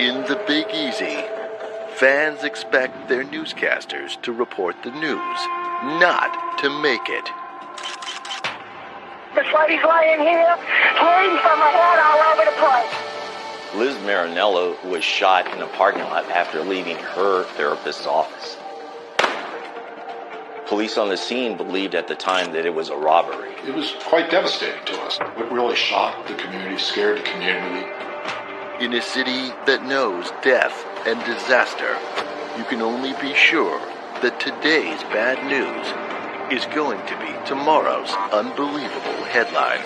In the Big Easy, fans expect their newscasters to report the news, not to make it. This lady's laying here, bleeding from her head all over the place. Liz Marinello was shot in a parking lot after leaving her therapist's office. Police on the scene believed at the time that it was a robbery. It was quite devastating to us. It really shocked the community, scared the community. In a city that knows death and disaster, you can only be sure that today's bad news is going to be tomorrow's unbelievable headline.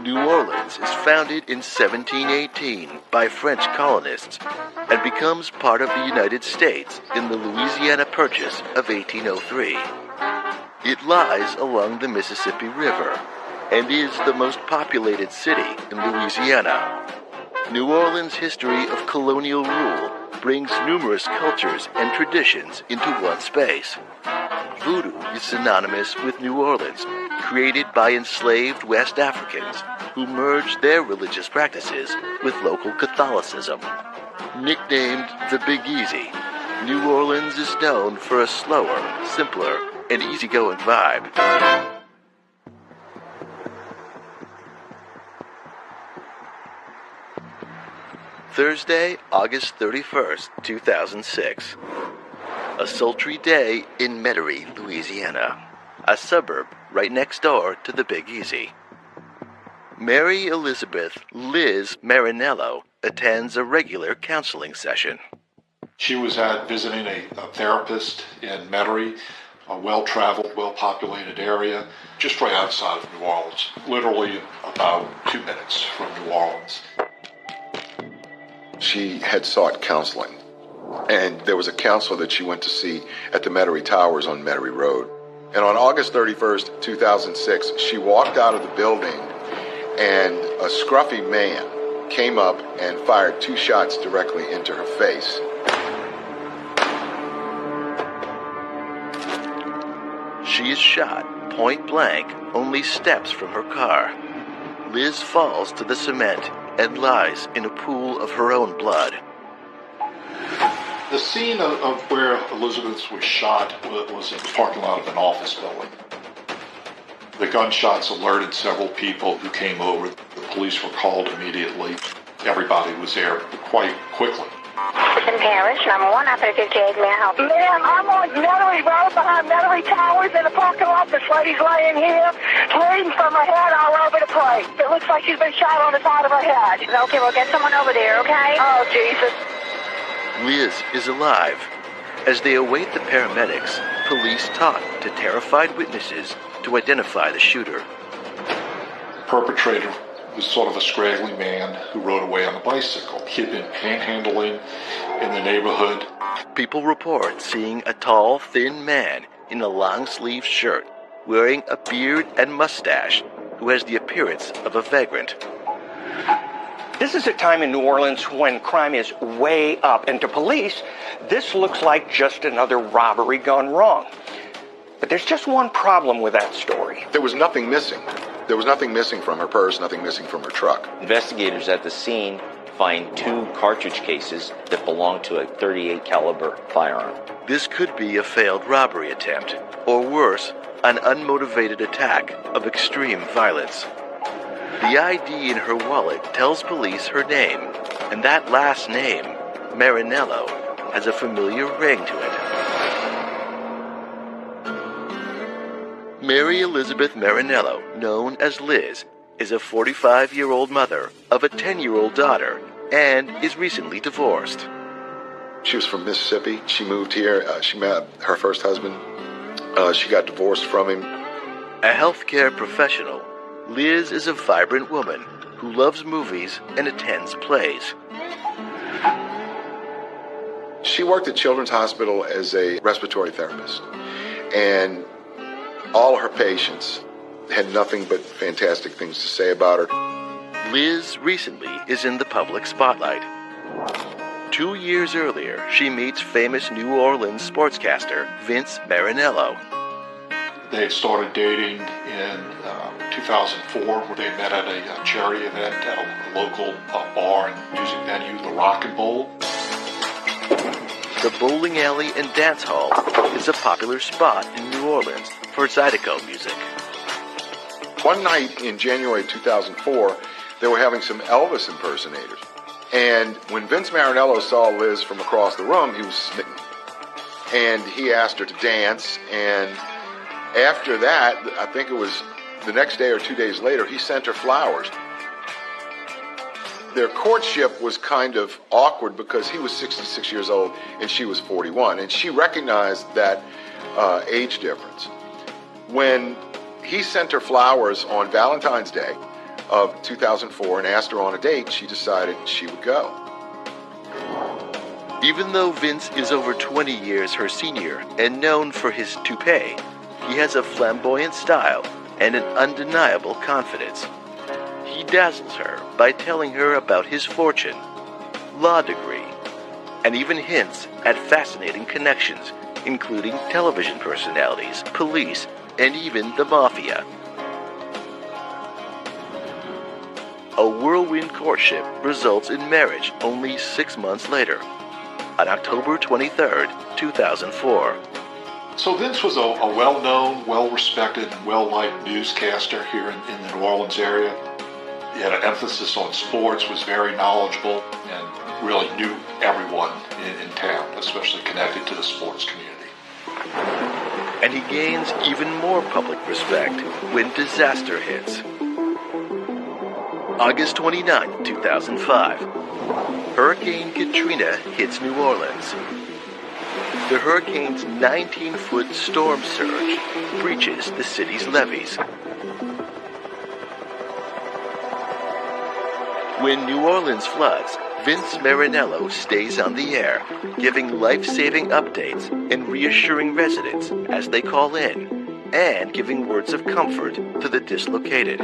New Orleans is founded in 1718 by French colonists and becomes part of the United States in the Louisiana Purchase of 1803. It lies along the Mississippi River and is the most populated city in Louisiana. New Orleans' history of colonial rule brings numerous cultures and traditions into one space. Voodoo is synonymous with New Orleans, created by enslaved West Africans who merged their religious practices with local Catholicism. Nicknamed the Big Easy, New Orleans is known for a slower, simpler, and easygoing vibe. Thursday, August 31st, 2006. A sultry day in Metairie, Louisiana, a suburb right next door to the Big Easy. Mary Elizabeth Liz Marinello attends a regular counseling session. She was visiting a therapist in Metairie, a well-traveled, well-populated area, just right outside of New Orleans, literally about 2 minutes from New Orleans. She had sought counseling, and there was a counselor that she went to see at the Metairie Towers on Metairie Road. And on August 31st, 2006, she walked out of the building, and a scruffy man came up and fired 2 shots directly into her face. She is shot point blank only steps from her car. Liz falls to the cement and lies in a pool of her own blood. The scene of where Elizabeth was shot was in the parking lot of an office building. The gunshots alerted several people who came over. The police were called immediately. Everybody was there quite quickly. In Paris, number 1, operator 58, may I help you? Ma'am, I'm on Metairie Road behind Metairie Towers in the parking lot. This lady's laying here, bleeding from her head all over the place. It looks like she's been shot on the side of her head. Okay, we'll get someone over there, okay? Oh, Jesus. Liz is alive. As they await the paramedics, police talk to terrified witnesses to identify the shooter. The perpetrator was sort of a scraggly man who rode away on a bicycle. He had been panhandling in the neighborhood. People report seeing a tall, thin man in a long-sleeved shirt, wearing a beard and mustache, who has the appearance of a vagrant. This is a time in New Orleans when crime is way up, and to police, this looks like just another robbery gone wrong. But there's just one problem with that story. There was nothing missing. There was nothing missing from her purse, nothing missing from her truck. Investigators at the scene find 2 cartridge cases that belong to a .38 caliber firearm. This could be a failed robbery attempt, or worse, an unmotivated attack of extreme violence. The ID in her wallet tells police her name, and that last name, Marinello, has a familiar ring to it. Mary Elizabeth Marinello, known as Liz, is a 45-year-old mother of a 10-year-old daughter and is recently divorced. She was from Mississippi. She moved here. She met her first husband. She got divorced from him. A healthcare professional, Liz is a vibrant woman who loves movies and attends plays. She worked at Children's Hospital as a respiratory therapist, and all her patients had nothing but fantastic things to say about her. Liz recently is in the public spotlight. 2 years earlier, she meets famous New Orleans sportscaster Vince Marinello. They had started dating in 2004, where they met at a charity event at a local bar and music venue, the Rock and Bowl. The bowling alley and dance hall is a popular spot in New Orleans for Zydeco music. One night in January 2004, they were having some Elvis impersonators. And when Vince Marinello saw Liz from across the room, he was smitten. And he asked her to dance, and after that, I think it was the next day or 2 days later, he sent her flowers. Their courtship was kind of awkward because he was 66 years old and she was 41, and she recognized that age difference. When he sent her flowers on Valentine's Day of 2004 and asked her on a date, she decided she would go. Even though Vince is over 20 years her senior and known for his toupee, he has a flamboyant style and an undeniable confidence. He dazzles her by telling her about his fortune, law degree, and even hints at fascinating connections, including television personalities, police, and even the mafia. A whirlwind courtship results in marriage only 6 months later, on October 23rd, 2004. So Vince was a well-known, well-respected, and well-liked newscaster here in the New Orleans area. He had an emphasis on sports, was very knowledgeable, and really knew everyone in town, especially connected to the sports community. And he gains even more public respect when disaster hits. August 29, 2005. Hurricane Katrina hits New Orleans. The hurricane's 19-foot storm surge breaches the city's levees. When New Orleans floods, Vince Marinello stays on the air, giving life-saving updates and reassuring residents as they call in, and giving words of comfort to the dislocated.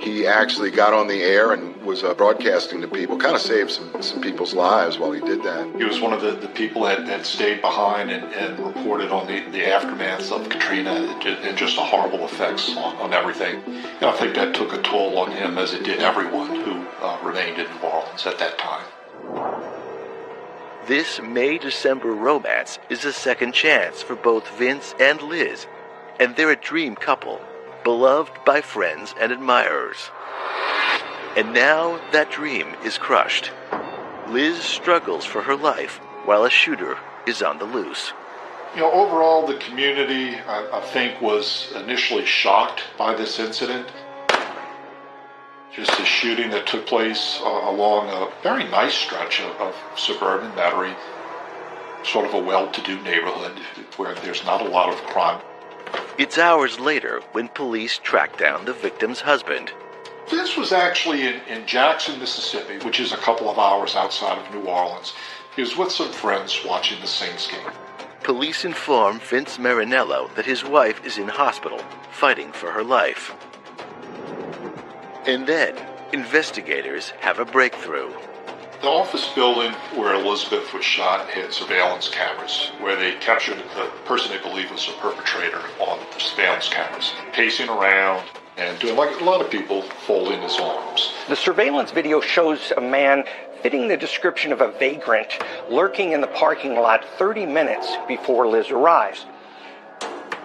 He actually got on the air and was broadcasting to people, kind of saved some people's lives while he did that. He was one of the people that stayed behind and reported on the aftermath of Katrina and just the horrible effects on everything. And I think that took a toll on him, as it did everyone who remained in New Orleans at that time. This May-December romance is a second chance for both Vince and Liz, and they're a dream couple, beloved by friends and admirers. And now that dream is crushed. Liz struggles for her life while a shooter is on the loose. You know, overall, the community, I think, was initially shocked by this incident. Just a shooting that took place along a very nice stretch of suburban Metairie, sort of a well-to-do neighborhood where there's not a lot of crime. It's hours later when police track down the victim's husband. This was actually in Jackson, Mississippi, which is a couple of hours outside of New Orleans. He was with some friends watching the Saints game. Police inform Vince Marinello that his wife is in hospital, fighting for her life. And then, investigators have a breakthrough. The office building where Elizabeth was shot had surveillance cameras, where they captured the person they believe was the perpetrator on the surveillance cameras, pacing around and doing like a lot of people, folding his arms. The surveillance video shows a man fitting the description of a vagrant lurking in the parking lot 30 minutes before Liz arrives.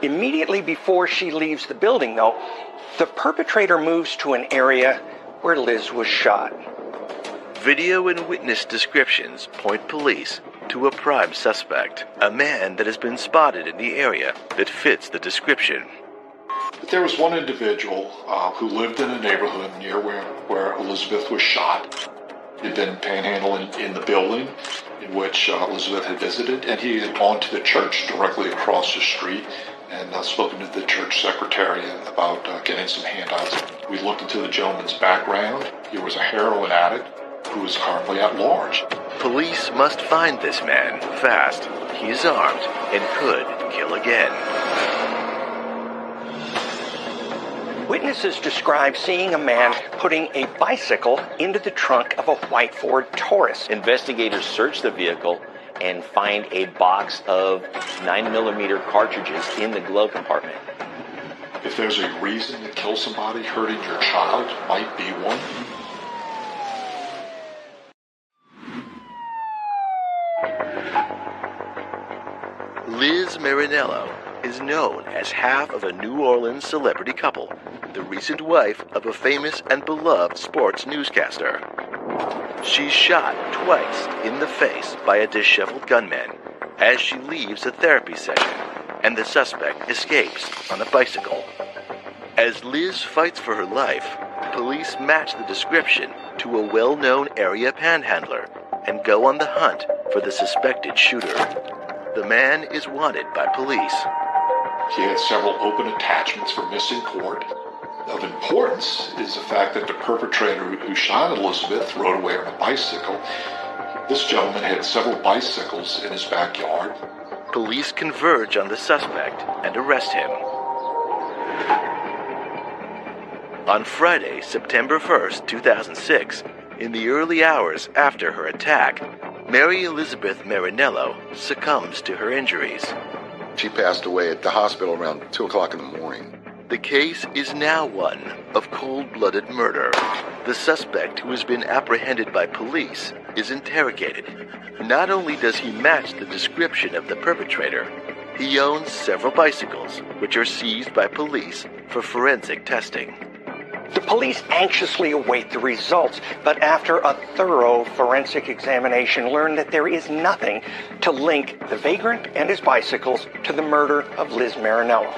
Immediately before she leaves the building, though, the perpetrator moves to an area where Liz was shot. Video and witness descriptions point police to a prime suspect, a man that has been spotted in the area that fits the description. But there was one individual who lived in a neighborhood near where Elizabeth was shot. He'd been panhandling in the building in which Elizabeth had visited, and he had gone to the church directly across the street and spoken to the church secretary about getting some handouts. We looked into the gentleman's background. He was a heroin addict who is currently at large. Police must find this man fast. He is armed and could kill again. Witnesses describe seeing a man putting a bicycle into the trunk of a white Ford Taurus. Investigators search the vehicle and find a box of 9mm cartridges in the glove compartment. If there's a reason to kill somebody, hurting your child might be one. Liz Marinello is known as half of a New Orleans celebrity couple, the recent wife of a famous and beloved sports newscaster. She's shot twice in the face by a disheveled gunman as she leaves a therapy session, and the suspect escapes on a bicycle. As Liz fights for her life, police match the description to a well-known area panhandler and go on the hunt for the suspected shooter. The man is wanted by police. He had several open attachments for missing cord. Of importance is the fact that the perpetrator who shot Elizabeth rode away on a bicycle. This gentleman had several bicycles in his backyard. Police converge on the suspect and arrest him. On Friday, September 1st, 2006, in the early hours after her attack, Mary Elizabeth Marinello succumbs to her injuries. She passed away at the hospital around 2 o'clock in the morning. The case is now one of cold-blooded murder. The suspect, who has been apprehended by police, is interrogated. Not only does he match the description of the perpetrator, he owns several bicycles, which are seized by police for forensic testing. The police anxiously await the results, but after a thorough forensic examination learn that there is nothing to link the vagrant and his bicycles to the murder of Liz Marinello.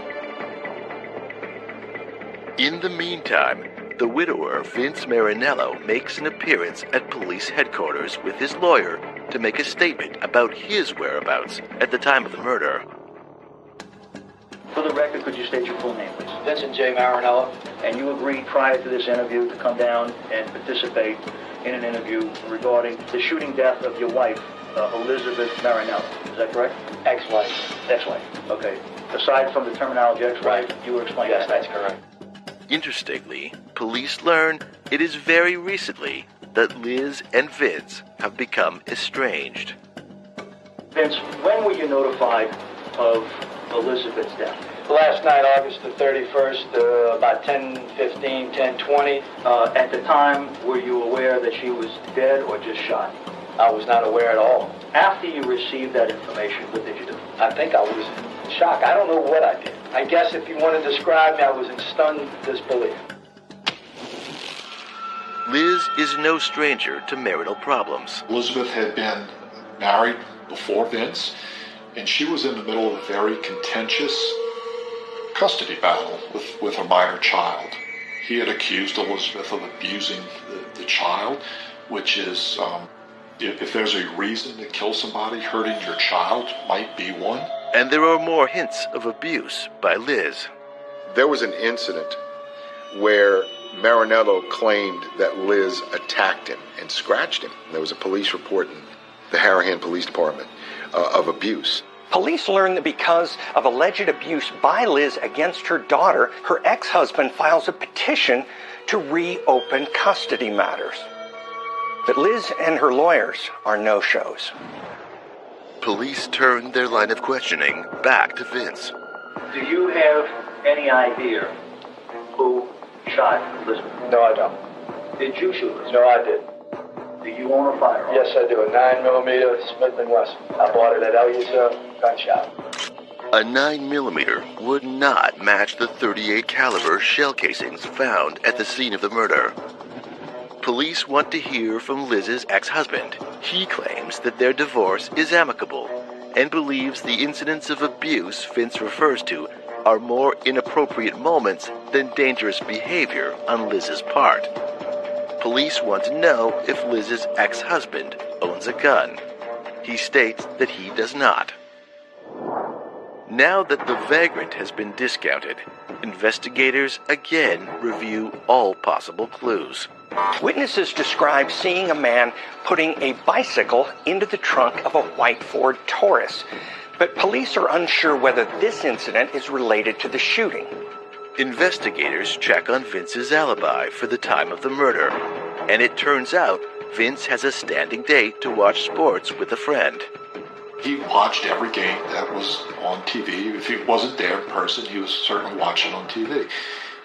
In the meantime, the widower Vince Marinello makes an appearance at police headquarters with his lawyer to make a statement about his whereabouts at the time of the murder. For the record, could you state your full name, please? Vincent J. Marinello. And you agreed prior to this interview to come down and participate in an interview regarding the shooting death of your wife, Elizabeth Marinello. Is that correct? Ex-wife. Ex-wife. Okay. Aside from the terminology ex-wife, you were explaining that. Yes, that's correct. Interestingly, police learn it is very recently that Liz and Vince have become estranged. Vince, when were you notified of Elizabeth's death? Last night, August the 31st, about 10:15, 10:20. At the time, were you aware that she was dead or just shot? I was not aware at all. After you received that information, what did you do? I think I was in shock. I don't know what I did. I guess if you want to describe me, I was in stunned disbelief. Liz is no stranger to marital problems. Elizabeth had been married before Vince, and she was in the middle of a very contentious custody battle with a minor child. He had accused Elizabeth of abusing the child, which is, if there's a reason to kill somebody, hurting your child might be one. And there are more hints of abuse by Liz. There was an incident where Marinello claimed that Liz attacked him and scratched him. There was a police report in the Harahan Police Department of abuse. Police learn that because of alleged abuse by Liz against her daughter, her ex-husband files a petition to reopen custody matters. But Liz and her lawyers are no-shows. Police turn their line of questioning back to Vince. Do you have any idea who shot Elizabeth? No, I don't. Did you shoot Elizabeth? No, I did. Do you own a firearm? Yes, I do. A 9mm Smith & Wesson. I bought it at Elliott's gun shop. A 9mm would not match the .38 caliber shell casings found at the scene of the murder. Police want to hear from Liz's ex-husband. He claims that their divorce is amicable and believes the incidents of abuse Vince refers to are more inappropriate moments than dangerous behavior on Liz's part. Police want to know if Liz's ex-husband owns a gun. He states that he does not. Now that the vagrant has been discounted, investigators again review all possible clues. Witnesses describe seeing a man putting a bicycle into the trunk of a white Ford Taurus, but police are unsure whether this incident is related to the shooting. Investigators check on Vince's alibi for the time of the murder, and it turns out Vince has a standing date to watch sports with a friend. He watched every game that was on TV. If he wasn't there in person, he was certainly watching on TV.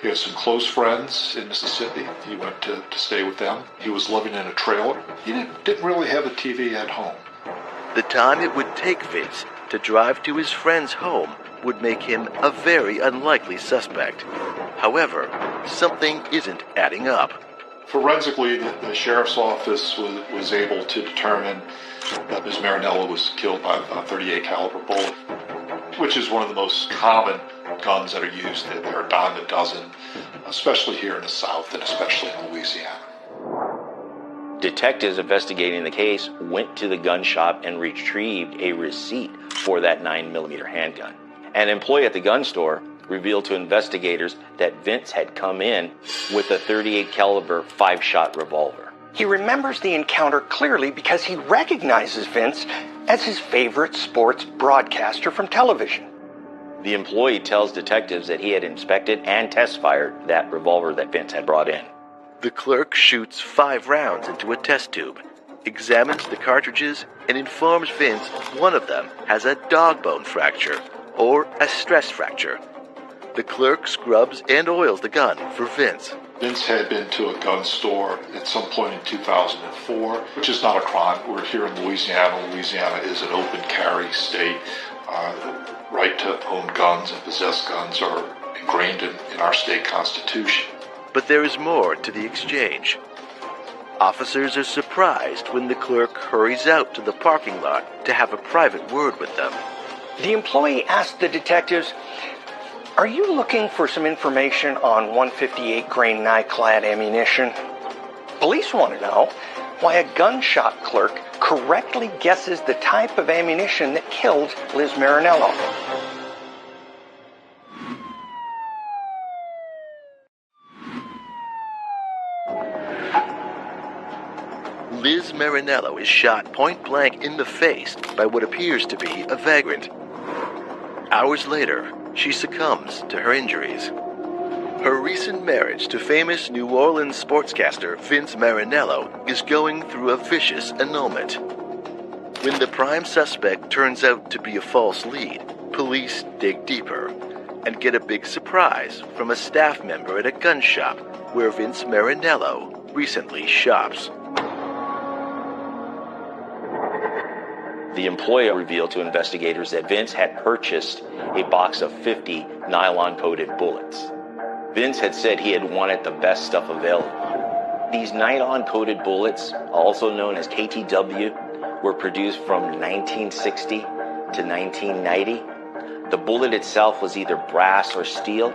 He has some close friends in Mississippi. He went to stay with them. He was living in a trailer. He didn't really have a TV at home. The time it would take Vince to drive to his friend's home would make him a very unlikely suspect. However, something isn't adding up. Forensically, the sheriff's office was able to determine that Ms. Marinello was killed by a .38 caliber bullet, which is one of the most common guns that are used. There are a dime a dozen, especially here in the South and especially in Louisiana. Detectives investigating the case went to the gun shop and retrieved a receipt for that 9mm handgun. An employee at the gun store revealed to investigators that Vince had come in with a .38 caliber 5-shot revolver. He remembers the encounter clearly because he recognizes Vince as his favorite sports broadcaster from television. The employee tells detectives that he had inspected and test-fired that revolver that Vince had brought in. The clerk shoots 5 rounds into a test tube, examines the cartridges, and informs Vince one of them has a dog bone fracture, or a stress fracture. The clerk scrubs and oils the gun for Vince. Vince had been to a gun store at some point in 2004, which is not a crime. We're here in Louisiana. Louisiana is an open carry state. Right to own guns and possess guns are ingrained in our state constitution. But there is more to the exchange. Officers are surprised when the clerk hurries out to the parking lot to have a private word with them. The employee asked the detectives, "Are you looking for some information on 158 grain nyclad ammunition?" Police want to know why a gun shop clerk correctly guesses the type of ammunition that killed Liz Marinello. Liz Marinello is shot point blank in the face by what appears to be a vagrant. Hours later, she succumbs to her injuries. Her recent marriage to famous New Orleans sportscaster Vince Marinello is going through a vicious annulment. When the prime suspect turns out to be a false lead, police dig deeper and get a big surprise from a staff member at a gun shop where Vince Marinello recently shops. The employer revealed to investigators that Vince had purchased a box of 50 nylon-coated bullets. Vince had said he had wanted the best stuff available. These nylon-coated bullets, also known as KTW, were produced from 1960 to 1990. The bullet itself was either brass or steel.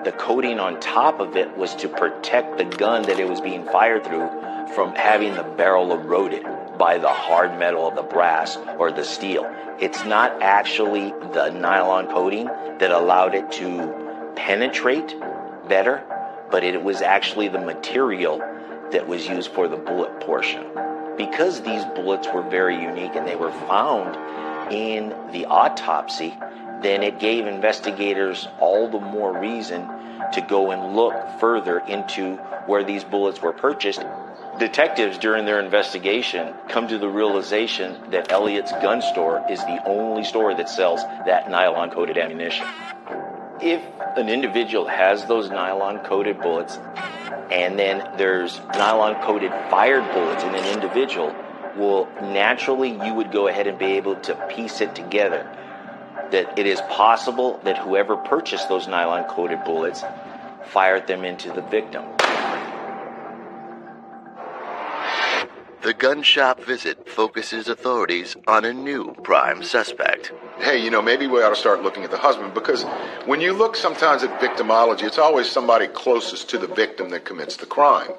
The coating on top of it was to protect the gun that it was being fired through from having the barrel eroded by the hard metal of the brass or the steel. It's not actually the nylon coating that allowed it to penetrate better, but it was actually the material that was used for the bullet portion. Because these bullets were very unique and they were found in the autopsy, then it gave investigators all the more reason to go and look further into where these bullets were purchased. Detectives, during their investigation, come to the realization that Elliott's gun store is the only store that sells that nylon-coated ammunition. If an individual has those nylon-coated bullets, and then there's nylon-coated fired bullets in an individual, well, naturally you would go ahead and be able to piece it together that it is possible that whoever purchased those nylon-coated bullets fired them into the victim. The gun shop visit focuses authorities on a new prime suspect. Hey, maybe we ought to start looking at the husband, because when you look sometimes at victimology, it's always somebody closest to the victim that commits the crime.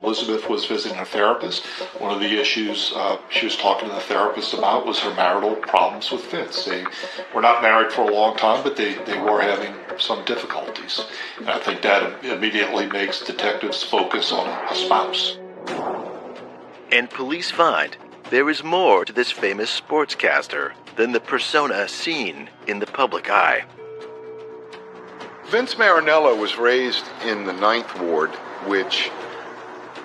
Elizabeth was visiting her therapist. One of the issues she was talking to the therapist about was her marital problems with Vince. They were not married for a long time, but they were having some difficulties. And I think that immediately makes detectives focus on a spouse. And police find there is more to this famous sportscaster than the persona seen in the public eye. Vince Marinello was raised in the Ninth Ward, which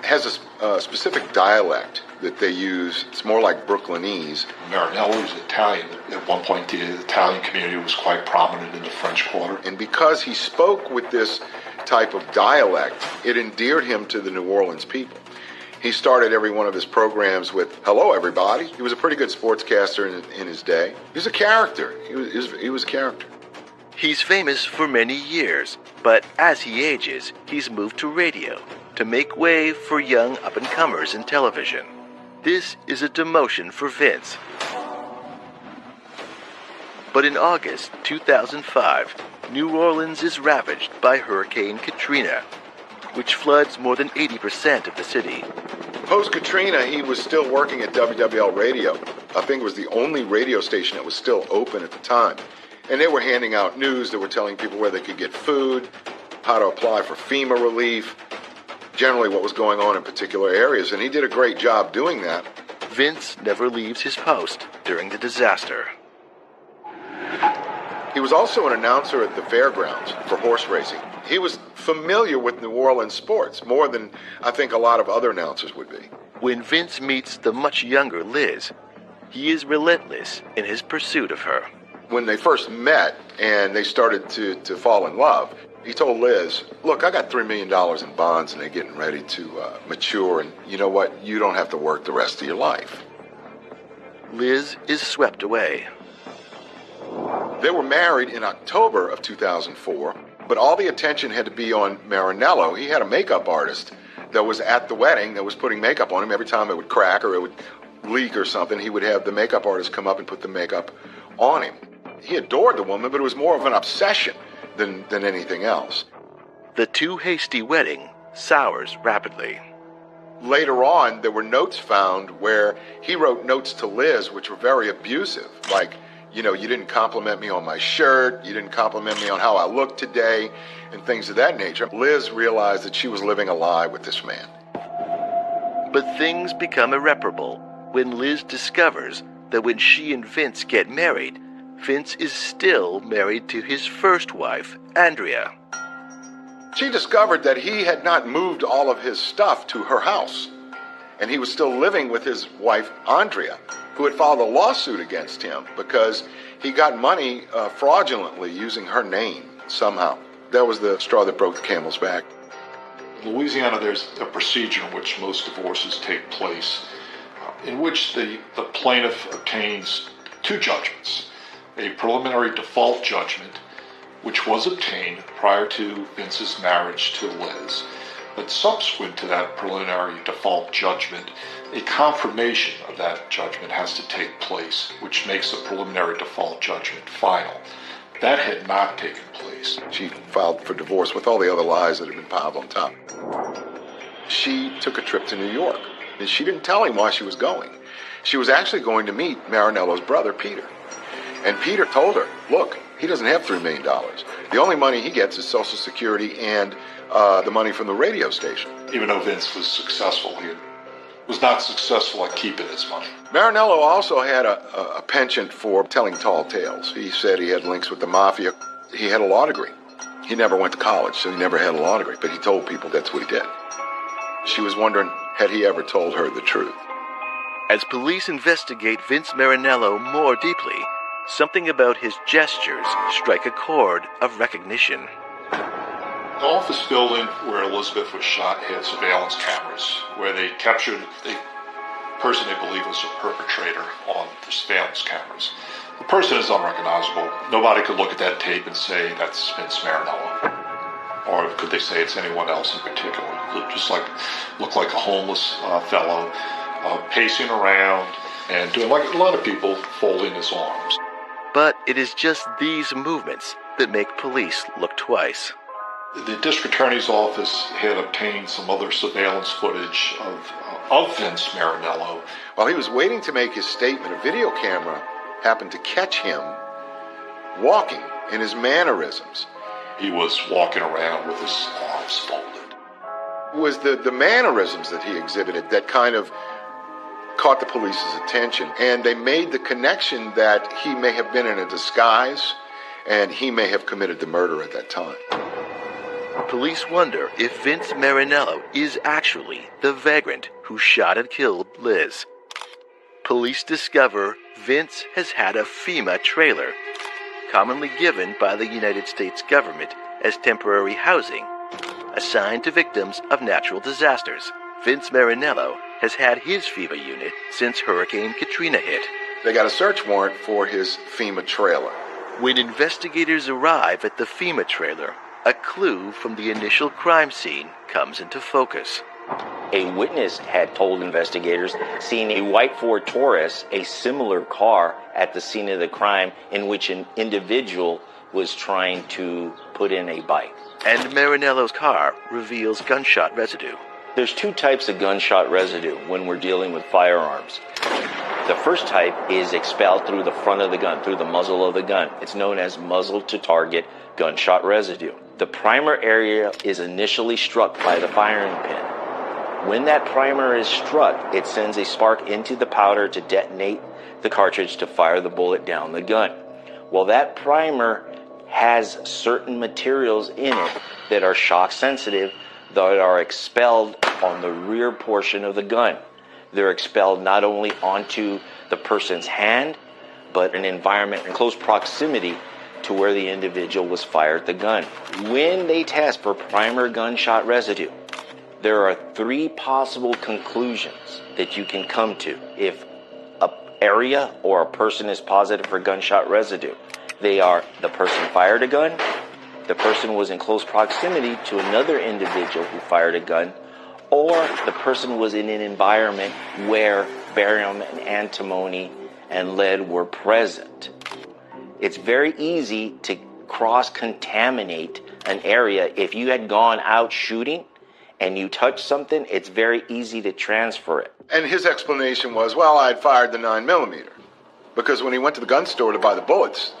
has a specific dialect that they use. It's more like Brooklynese. Marinello was Italian. At one point, the Italian community was quite prominent in the French Quarter. And because he spoke with this type of dialect, it endeared him to the New Orleans people. He started every one of his programs with, "Hello, everybody." He was a pretty good sportscaster in his day. He was a character. He was a character. He's famous for many years, but as he ages, he's moved to radio to make way for young up-and-comers in television. This is a demotion for Vince. But in August 2005, New Orleans is ravaged by Hurricane Katrina, which floods more than 80% of the city. Post-Katrina, he was still working at WWL Radio. I think it was the only radio station that was still open at the time. And they were handing out news that were telling people where they could get food, how to apply for FEMA relief, generally what was going on in particular areas, and he did a great job doing that. Vince never leaves his post during the disaster. He was also an announcer at the fairgrounds for horse racing. He was familiar with New Orleans sports, more than I think a lot of other announcers would be. When Vince meets the much younger Liz, he is relentless in his pursuit of her. When they first met and they started to fall in love, he told Liz, "Look, I got $3 million in bonds and they're getting ready to mature, and you know what? You don't have to work the rest of your life." Liz is swept away. They were married in October of 2004, but all the attention had to be on Marinello. He had a makeup artist that was at the wedding that was putting makeup on him. Every time it would crack or it would leak or something, he would have the makeup artist come up and put the makeup on him. He adored the woman, but it was more of an obsession than anything else. The too hasty wedding sours rapidly. Later on, there were notes found where he wrote notes to Liz which were very abusive, like, you know, you didn't compliment me on my shirt, you didn't compliment me on how I look today, and things of that nature. Liz realized that she was living a lie with this man. But things become irreparable when Liz discovers that when she and Vince get married, Vince is still married to his first wife, Andrea. She discovered that he had not moved all of his stuff to her house, and he was still living with his wife, Andrea, who had filed a lawsuit against him because he got money fraudulently using her name somehow. That was the straw that broke the camel's back. In Louisiana, there's a procedure in which most divorces take place, in which the plaintiff obtains two judgments. A preliminary default judgment, which was obtained prior to Vince's marriage to Liz. But subsequent to that preliminary default judgment, a confirmation of that judgment has to take place, which makes the preliminary default judgment final. That had not taken place. She filed for divorce with all the other lies that had been piled on top. She took a trip to New York, and she didn't tell him why she was going. She was actually going to meet Marinello's brother, Peter. And Peter told her, "Look, he doesn't have $3 million. The only money he gets is Social Security and the money from the radio station." Even though Vince was successful, he was not successful at keeping his money. Marinello also had a penchant for telling tall tales. He said he had links with the mafia. He had a law degree. He never went to college, so he never had a law degree, but he told people that's what he did. She was wondering, had he ever told her the truth? As police investigate Vince Marinello more deeply, something about his gestures strike a chord of recognition. The office building where Elizabeth was shot had surveillance cameras where they captured the person they believe was a perpetrator on the surveillance cameras. The person is unrecognizable. Nobody could look at that tape and say that's Vince Marinello. Or could they say it's anyone else in particular? It just looked like a homeless fellow pacing around and doing like a lot of people, folding his arms. But it is just these movements that make police look twice. The district attorney's office had obtained some other surveillance footage of Vince Marinello. While he was waiting to make his statement, a video camera happened to catch him walking in his mannerisms. He was walking around with his arms folded. It was the mannerisms that he exhibited that kind of caught the police's attention, and they made the connection that he may have been in a disguise and he may have committed the murder at that time. Police wonder if Vince Marinello is actually the vagrant who shot and killed Liz. Police discover Vince has had a FEMA trailer, commonly given by the United States government as temporary housing, assigned to victims of natural disasters. Vince Marinello has had his FEMA unit since Hurricane Katrina hit. They got a search warrant for his FEMA trailer. When investigators arrive at the FEMA trailer, a clue from the initial crime scene comes into focus. A witness had told investigators seeing a white Ford Taurus, a similar car, at the scene of the crime in which an individual was trying to put in a bite. And Marinello's car reveals gunshot residue. There's two types of gunshot residue when we're dealing with firearms. The first type is expelled through the front of the gun, through the muzzle of the gun. It's known as muzzle-to-target gunshot residue. The primer area is initially struck by the firing pin. When that primer is struck, it sends a spark into the powder to detonate the cartridge to fire the bullet down the gun. Well, that primer has certain materials in it that are shock sensitive, that are expelled on the rear portion of the gun. They're expelled not only onto the person's hand, but an environment in close proximity to where the individual was fired the gun. When they test for primer gunshot residue, there are three possible conclusions that you can come to if an area or a person is positive for gunshot residue. They are: the person fired a gun, the person was in close proximity to another individual who fired a gun, or the person was in an environment where barium and antimony and lead were present. It's very easy to cross-contaminate an area. If you had gone out shooting and you touched something, it's very easy to transfer it. And his explanation was, well, I had fired the 9mm. Because when he went to the gun store to buy the bullets,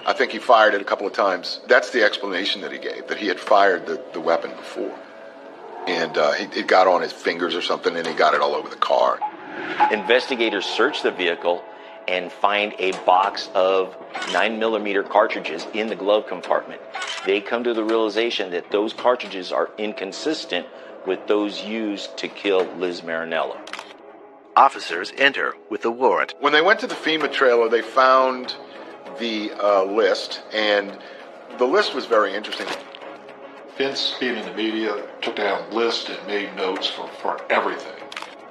I think he fired it a couple of times. That's the explanation that he gave, that he had fired the weapon before. And it got on his fingers or something, and he got it all over the car. Investigators search the vehicle and find a box of 9mm cartridges in the glove compartment. They come to the realization that those cartridges are inconsistent with those used to kill Liz Marinello. Officers enter with a warrant. When they went to the FEMA trailer, they found the list, and the list was very interesting. Vince, being in the media, took down lists and made notes for everything.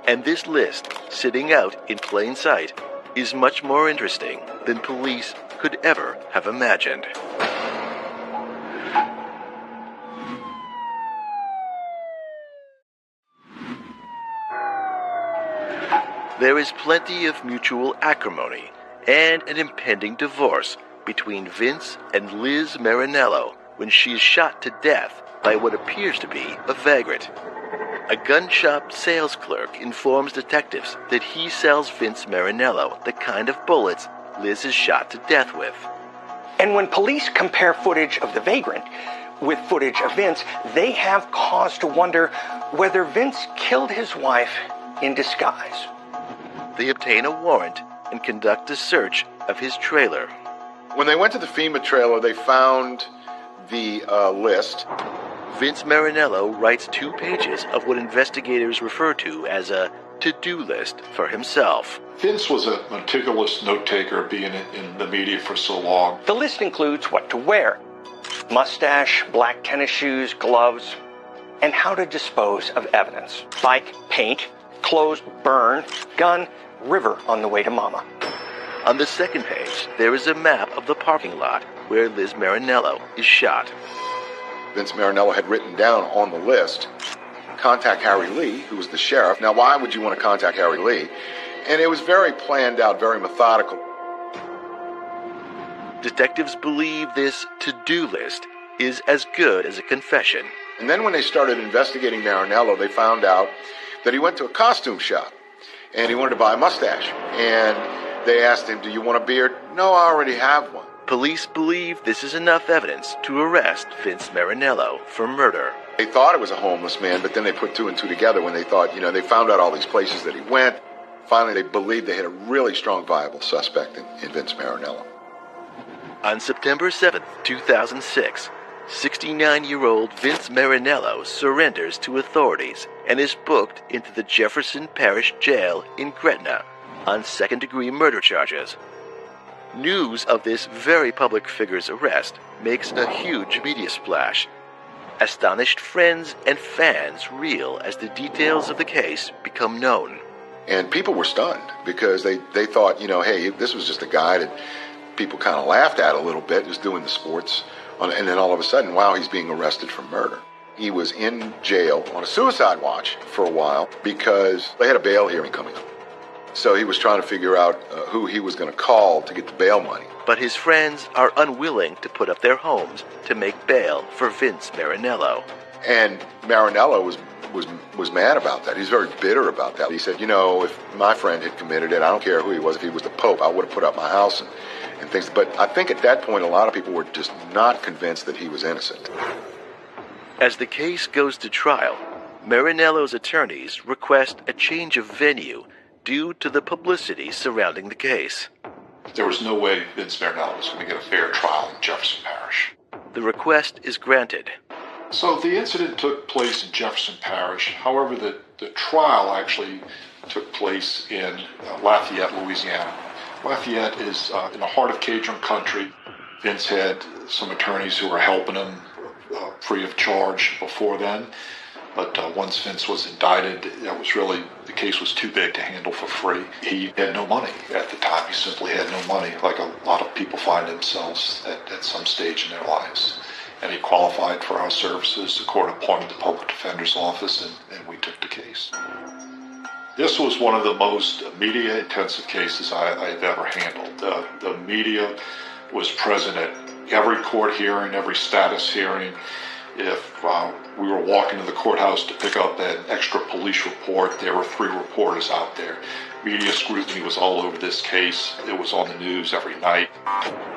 And this list, sitting out in plain sight, is much more interesting than police could ever have imagined. There is plenty of mutual acrimony and an impending divorce between Vince and Liz Marinello when she is shot to death by what appears to be a vagrant. A gun shop sales clerk informs detectives that he sells Vince Marinello the kind of bullets Liz is shot to death with. And when police compare footage of the vagrant with footage of Vince, they have cause to wonder whether Vince killed his wife in disguise. They obtain a warrant and conduct a search of his trailer. When they went to the FEMA trailer, they found the list. Vince Marinello writes 2 pages of what investigators refer to as a to-do list for himself. Vince was a meticulous note-taker, being in the media for so long. The list includes what to wear: mustache, black tennis shoes, gloves, and how to dispose of evidence. Bike, paint, clothes, burn, gun, river on the way to mama. On the second page, there is a map of the parking lot where Liz Marinello is shot. Vince Marinello had written down on the list, contact Harry Lee, who was the sheriff. Now, why would you want to contact Harry Lee? And it was very planned out, very methodical. Detectives believe this to-do list is as good as a confession. And then when they started investigating Marinello, they found out that he went to a costume shop and he wanted to buy a mustache. And they asked him, do you want a beard? No, I already have one. Police believe this is enough evidence to arrest Vince Marinello for murder. They thought it was a homeless man, but then they put 2 and 2 together when they thought, they found out all these places that he went. Finally, they believed they had a really strong, viable suspect in Vince Marinello. On September 7, 2006, 69-year-old Vince Marinello surrenders to authorities and is booked into the Jefferson Parish Jail in Gretna on second-degree murder charges. News of this very public figure's arrest makes a huge media splash. Astonished friends and fans reel as the details of the case become known. And people were stunned because they thought, hey, this was just a guy that people kind of laughed at a little bit, just doing the sports. And then all of a sudden, wow, he's being arrested for murder. He was in jail on a suicide watch for a while because they had a bail hearing coming up. So he was trying to figure out who he was going to call to get the bail money. But his friends are unwilling to put up their homes to make bail for Vince Marinello. And Marinello was mad about that. He's very bitter about that. He said, if my friend had committed it, I don't care who he was, if he was the Pope, I would have put up my house and things. But I think at that point, a lot of people were just not convinced that he was innocent. As the case goes to trial, Marinello's attorneys request a change of venue due to the publicity surrounding the case. There was no way Vince Marinello was going to get a fair trial in Jefferson Parish. The request is granted. So the incident took place in Jefferson Parish. However, the trial actually took place in Lafayette, Louisiana. Lafayette is in the heart of Cajun country. Vince had some attorneys who were helping him free of charge before then. But once Vince was indicted, the case was too big to handle for free. He had no money at the time. He simply had no money, like a lot of people find themselves at some stage in their lives. And he qualified for our services. The court appointed the public defender's office, and we took the case. This was one of the most media-intensive cases I've ever handled. The media was present at every court hearing, every status hearing. If we were walking to the courthouse to pick up an extra police report, there were 3 reporters out there. Media scrutiny was all over this case. It was on the news every night.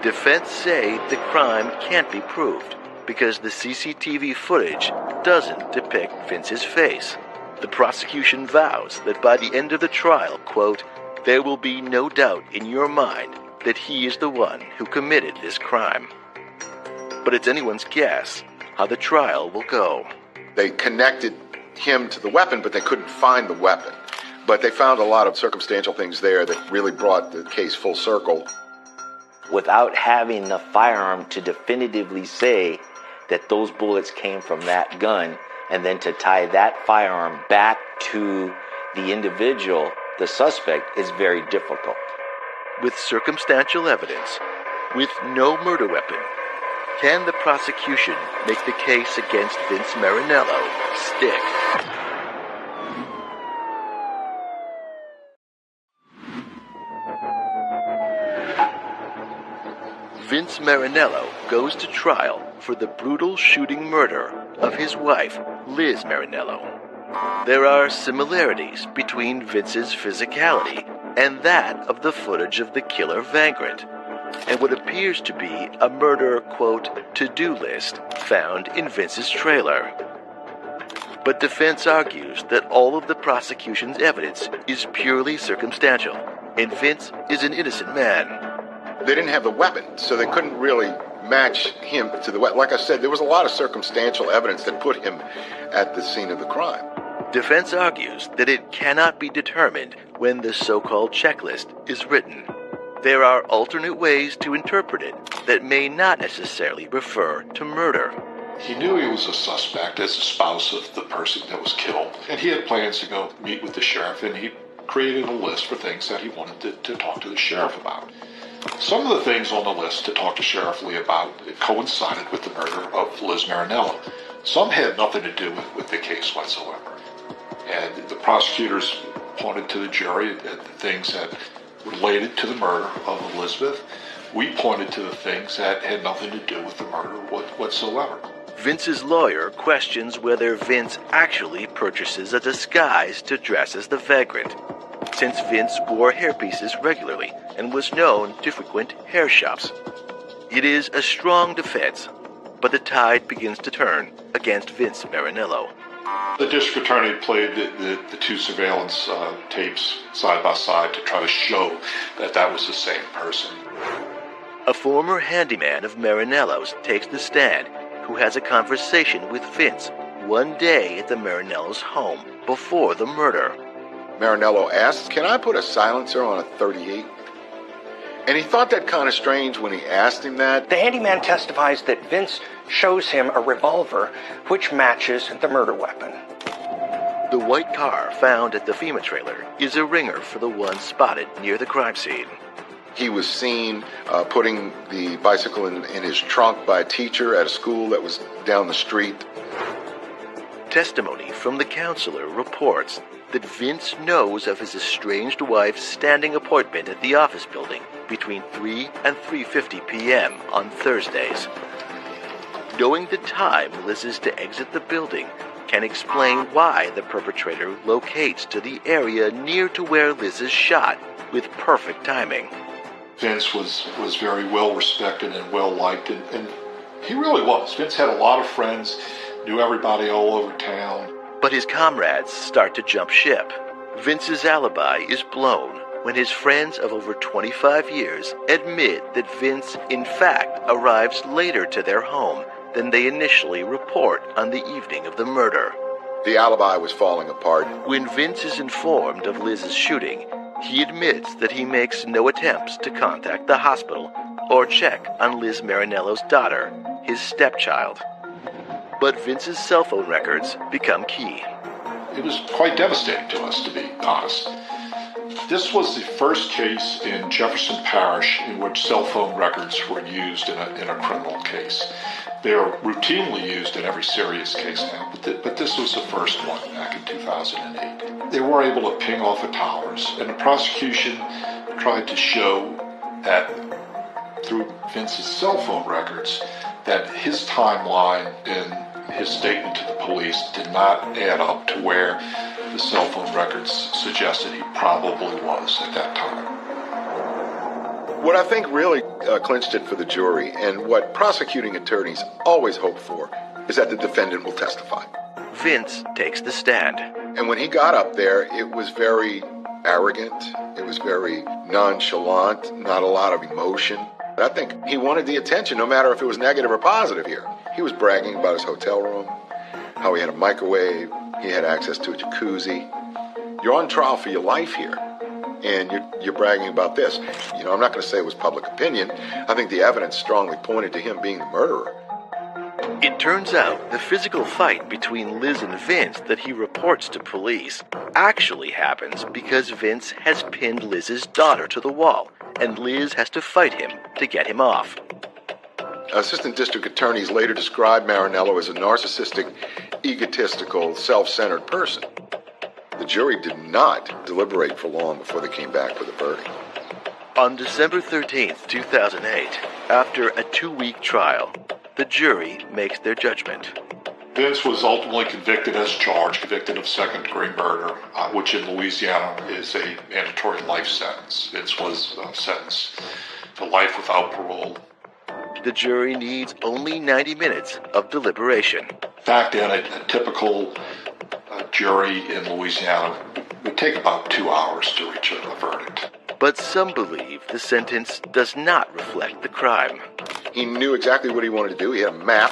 Defense say the crime can't be proved because the CCTV footage doesn't depict Vince's face. The prosecution vows that by the end of the trial, quote, there will be no doubt in your mind that he is the one who committed this crime. But it's anyone's guess how the trial will go. They connected him to the weapon, but they couldn't find the weapon. But they found a lot of circumstantial things there that really brought the case full circle. Without having the firearm to definitively say that those bullets came from that gun, and then to tie that firearm back to the individual, the suspect, is very difficult. With circumstantial evidence, with no murder weapon, can the prosecution make the case against Vince Marinello stick? Vince Marinello goes to trial for the brutal shooting murder of his wife, Liz Marinello. There are similarities between Vince's physicality and that of the footage of the killer vagrant, and what appears to be a murder, quote, to-do list found in Vince's trailer. But defense argues that all of the prosecution's evidence is purely circumstantial, and Vince is an innocent man. They didn't have the weapon, so they couldn't really match him to the weapon. Like I said, there was a lot of circumstantial evidence that put him at the scene of the crime. Defense argues that it cannot be determined when the so-called checklist is written. There are alternate ways to interpret it that may not necessarily refer to murder. He knew he was a suspect as a spouse of the person that was killed, and he had plans to go meet with the sheriff, and he created a list for things that he wanted to talk to the sheriff about. Some of the things on the list to talk to Sheriff Lee about coincided with the murder of Liz Marinello. Some had nothing to do with the case whatsoever. And the prosecutors pointed to the jury at the things that related to the murder of Elizabeth. We pointed to the things that had nothing to do with the murder whatsoever. Vince's lawyer questions whether Vince actually purchases a disguise to dress as the vagrant, since Vince wore hairpieces regularly and was known to frequent hair shops. It is a strong defense, but the tide begins to turn against Vince Marinello. The district attorney played the 2 surveillance tapes side by side to try to show that was the same person. A former handyman of Marinello's takes the stand, who has a conversation with Vince one day at the Marinello's home before the murder. Marinello asks, "Can I put a silencer on a .38? And he thought that kind of strange when he asked him that. The handyman testifies that Vince shows him a revolver which matches the murder weapon. The white car found at the FEMA trailer is a ringer for the one spotted near the crime scene. He was seen putting the bicycle in his trunk by a teacher at a school that was down the street. Testimony from the counselor reports that Vince knows of his estranged wife's standing appointment at the office building between 3 and 3:50 p.m. on Thursdays. Knowing the time Liz is to exit the building can explain why the perpetrator locates to the area near to where Liz is shot with perfect timing. Vince was very well respected and well liked, and he really was. Vince had a lot of friends, knew everybody all over town. But his comrades start to jump ship. Vince's alibi is blown when his friends of over 25 years admit that Vince, in fact, arrives later to their home than they initially report on the evening of the murder. The alibi was falling apart. When Vince is informed of Liz's shooting, he admits that he makes no attempts to contact the hospital or check on Liz Marinello's daughter, his stepchild. But Vince's cell phone records become key. It was quite devastating to us, to be honest. This was the first case in Jefferson Parish in which cell phone records were used in a criminal case. They are routinely used in every serious case now, but this was the first one back in 2008. They were able to ping off of towers, and the prosecution tried to show that through Vince's cell phone records that his timeline in his statement to the police did not add up to where the cell phone records suggested he probably was at that time. What I think really clinched it for the jury, and what prosecuting attorneys always hope for, is that the defendant will testify. Vince takes the stand. And when he got up there, it was very arrogant. It was very nonchalant, not a lot of emotion. I think he wanted the attention, no matter if it was negative or positive here. He was bragging about his hotel room, how he had a microwave, he had access to a jacuzzi. You're on trial for your life here, and you're bragging about this. You know, I'm not going to say it was public opinion. I think the evidence strongly pointed to him being the murderer. It turns out the physical fight between Liz and Vince that he reports to police actually happens because Vince has pinned Liz's daughter to the wall, and Liz has to fight him to get him off. Assistant district attorneys later described Marinello as a narcissistic, egotistical, self-centered person. The jury did not deliberate for long before they came back with a verdict. On December 13th, 2008, after a 2-week trial, the jury makes their judgment. Vince was ultimately convicted as charged, convicted of second-degree murder, which in Louisiana is a mandatory life sentence. Vince was sentenced to life without parole. The jury needs only 90 minutes of deliberation. Back then, a typical jury in Louisiana would take about 2 hours to reach a verdict. But some believe the sentence does not reflect the crime. He knew exactly what he wanted to do. He had a map,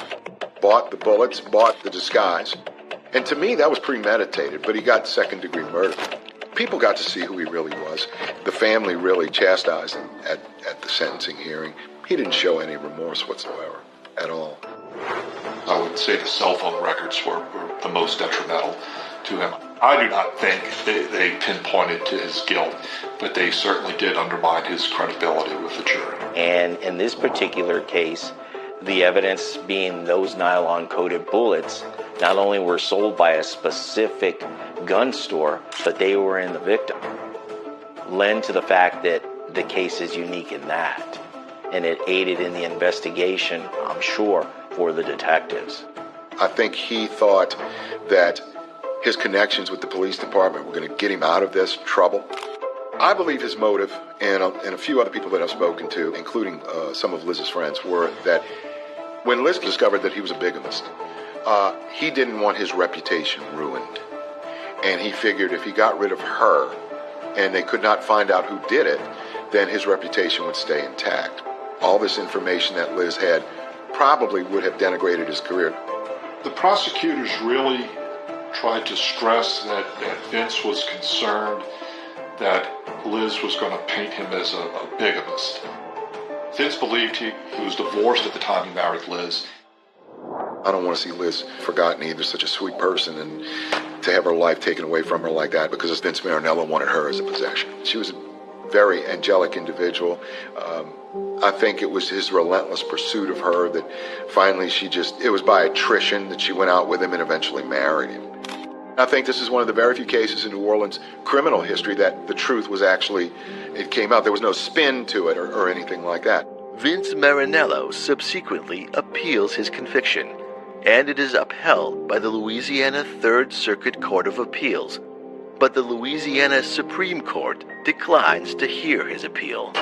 bought the bullets, bought the disguise. And to me, that was premeditated, but he got second-degree murder. People got to see who he really was. The family really chastised him at the sentencing hearing. He didn't show any remorse whatsoever, at all. I would say the cell phone records were the most detrimental to him. I do not think they pinpointed to his guilt, but they certainly did undermine his credibility with the jury. And in this particular case, the evidence being those nylon-coated bullets not only were sold by a specific gun store, but they were in the victim, lend to the fact that the case is unique in that. And it aided in the investigation, I'm sure, for the detectives. I think he thought that his connections with the police department were going to get him out of this trouble. I believe his motive, and a few other people that I've spoken to, including some of Liz's friends, were that when Liz discovered that he was a bigamist, he didn't want his reputation ruined. And he figured if he got rid of her and they could not find out who did it, then his reputation would stay intact. all this information that Liz had probably would have denigrated his career. The prosecutors really tried to stress that Vince was concerned that Liz was going to paint him as a bigamist. Vince believed he was divorced at the time he married Liz. I don't want to see Liz forgotten either, such a sweet person, and to have her life taken away from her like that because Vince Marinello wanted her as a possession. She was a very angelic individual. I think it was his relentless pursuit of her that finally it was by attrition that she went out with him and eventually married him. I think this is one of the very few cases in New Orleans criminal history that the truth was it came out. There was no spin to it or anything like that. Vince Marinello subsequently appeals his conviction, and it is upheld by the Louisiana Third Circuit Court of Appeals. But the Louisiana Supreme Court declines to hear his appeal.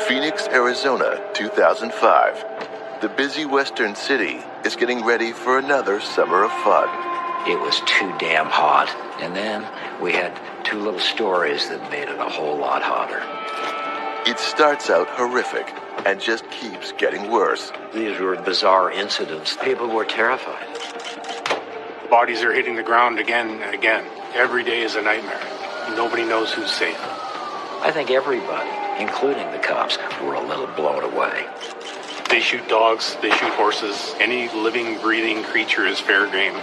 Phoenix, Arizona, 2005. The busy western city is getting ready for another summer of fun. It was too damn hot. And then we had two little stories that made it a whole lot hotter. It starts out horrific and just keeps getting worse. These were bizarre incidents. People were terrified. Bodies are hitting the ground again and again. Every day is a nightmare. Nobody knows who's safe. I think everybody, including the cops, were a little blown away. They shoot dogs, they shoot horses. Any living, breathing creature is fair game.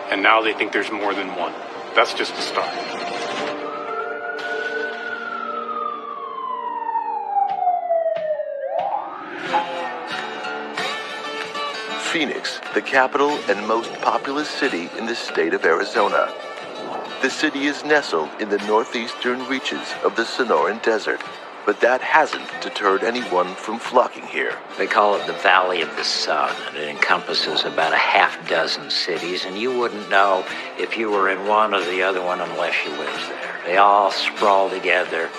And now they think there's more than one. That's just a start. Phoenix, the capital and most populous city in the state of Arizona. The city is nestled in the northeastern reaches of the Sonoran Desert, but that hasn't deterred anyone from flocking here. They call it the Valley of the Sun, and it encompasses about a half dozen cities, and you wouldn't know if you were in one or the other one unless you lived there. They all sprawl together.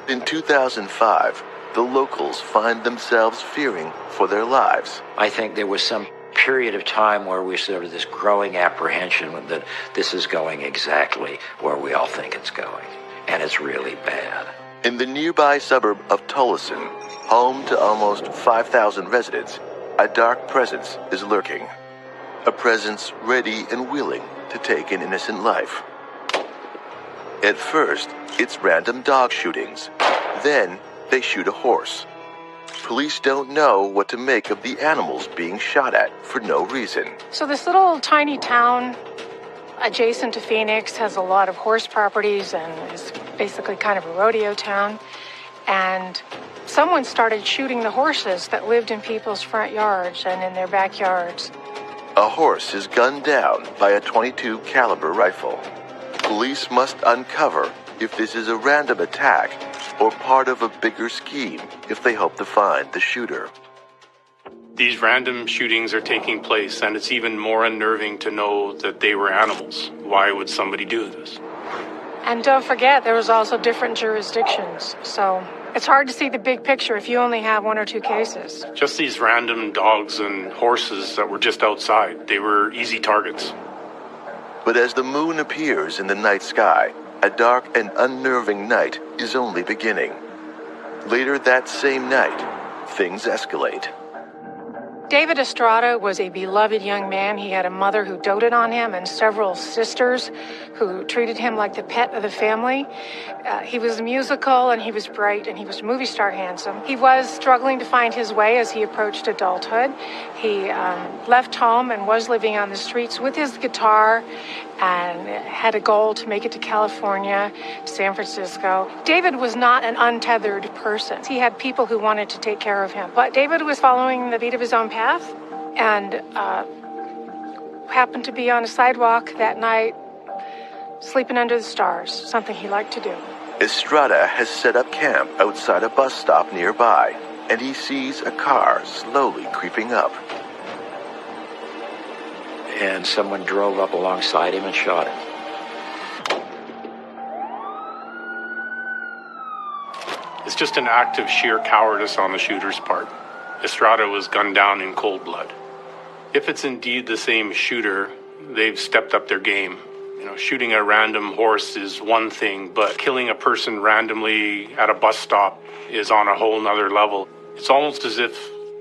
In 2005, the locals find themselves fearing for their lives. I think there was some period of time where we sort of this growing apprehension that this is going exactly where we all think it's going. And it's really bad. In the nearby suburb of Tolleson, home to almost 5,000 residents, a dark presence is lurking. A presence ready and willing to take an innocent life. At first, it's random dog shootings. Then, they shoot a horse. Police don't know what to make of the animals being shot at for no reason. So this little tiny town adjacent to Phoenix has a lot of horse properties and is basically kind of a rodeo town. And someone started shooting the horses that lived in people's front yards and in their backyards. A horse is gunned down by a .22 caliber rifle. Police must uncover if this is a random attack or part of a bigger scheme if they hope to find the shooter. These random shootings are taking place, and it's even more unnerving to know that they were animals. Why would somebody do this? And don't forget, there was also different jurisdictions, so it's hard to see the big picture if you only have one or two cases. Just these random dogs and horses that were just outside. They were easy targets. But as the moon appears in the night sky, a dark and unnerving night is only beginning. Later that same night, things escalate. David Estrada was a beloved young man. He had a mother who doted on him and several sisters who treated him like the pet of the family. He was musical and he was bright and he was movie star handsome. He was struggling to find his way as he approached adulthood. He left home and was living on the streets with his guitar and had a goal to make it to California, San Francisco. David was not an untethered person. He had people who wanted to take care of him. But David was following the beat of his own path and happened to be on a sidewalk that night, sleeping under the stars, something he liked to do. Estrada has set up camp outside a bus stop nearby, and he sees a car slowly creeping up. And someone drove up alongside him and shot him. It's just an act of sheer cowardice on the shooter's part. Estrada was gunned down in cold blood. If it's indeed the same shooter, they've stepped up their game. You know, shooting a random horse is one thing, but killing a person randomly at a bus stop is on a whole nother level. It's almost as if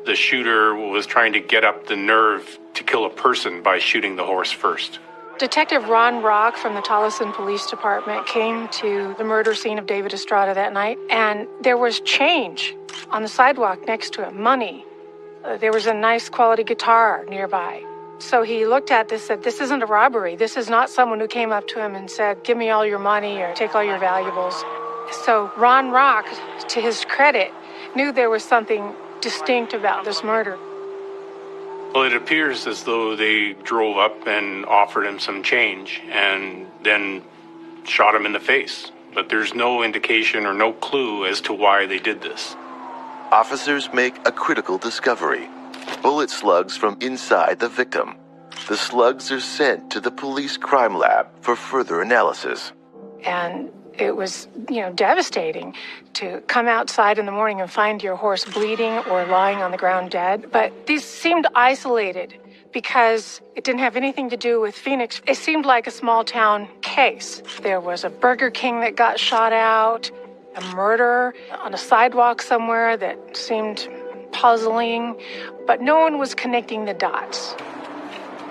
the shooter was trying to get up the nerve to kill a person by shooting the horse first. Detective Ron Rock from the Tolleson Police Department came to the murder scene of David Estrada that night, and there was change on the sidewalk next to him, money. There was a nice quality guitar nearby. So he looked at this and said, this isn't a robbery. This is not someone who came up to him and said, give me all your money or take all your valuables. So Ron Rock, to his credit, knew there was something distinct about this murder. Well, it appears as though they drove up and offered him some change and then shot him in the face. But there's no indication or no clue as to why they did this. Officers make a critical discovery: bullet slugs from inside the victim. The slugs are sent to the police crime lab for further analysis. And it was, devastating to come outside in the morning and find your horse bleeding or lying on the ground dead. But these seemed isolated because it didn't have anything to do with Phoenix. It seemed like a small town case. There was a Burger King that got shot out, a murder on a sidewalk somewhere that seemed puzzling, but no one was connecting the dots.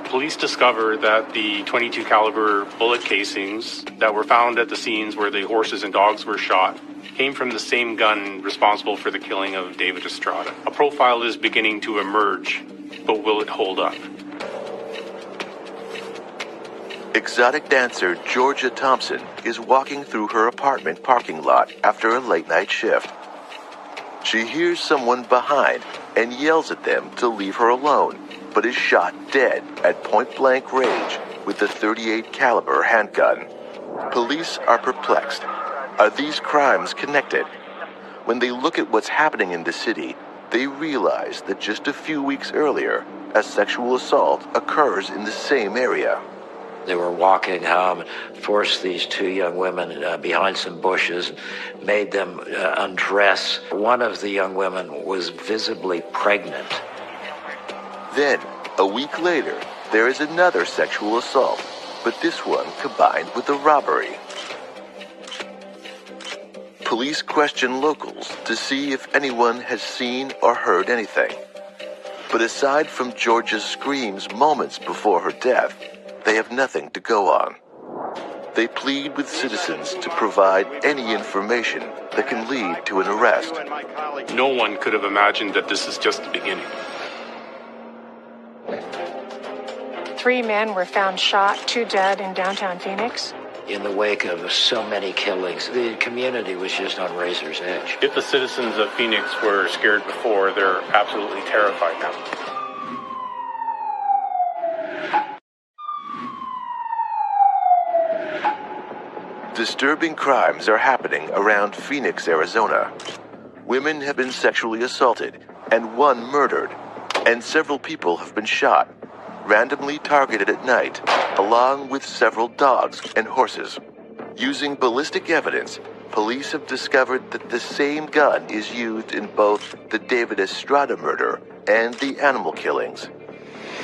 Police discovered that the .22 caliber bullet casings that were found at the scenes where the horses and dogs were shot came from the same gun responsible for the killing of David Estrada. A profile is beginning to emerge, but will it hold up? Exotic dancer Georgia Thompson is walking through her apartment parking lot after a late-night shift. She hears someone behind and yells at them to leave her alone, but is shot dead at point-blank range with a .38 caliber handgun. Police are perplexed. Are these crimes connected? When they look at what's happening in the city, they realize that just a few weeks earlier, a sexual assault occurs in the same area. They were walking home, forced these two young women behind some bushes, made them undress. One of the young women was visibly pregnant. Then, a week later, there is another sexual assault, but this one combined with a robbery. Police question locals to see if anyone has seen or heard anything. But aside from Georgia's screams moments before her death, they have nothing to go on. They plead with citizens to provide any information that can lead to an arrest. No one could have imagined that this is just the beginning. 3 men were found shot, 2 dead in downtown Phoenix. In the wake of so many killings, the community was just on razor's edge. If the citizens of Phoenix were scared before, they're absolutely terrified now. Disturbing crimes are happening around Phoenix, Arizona. Women have been sexually assaulted and 1 murdered, and several people have been shot, randomly targeted at night, along with several dogs and horses. Using ballistic evidence, police have discovered that the same gun is used in both the David Estrada murder and the animal killings.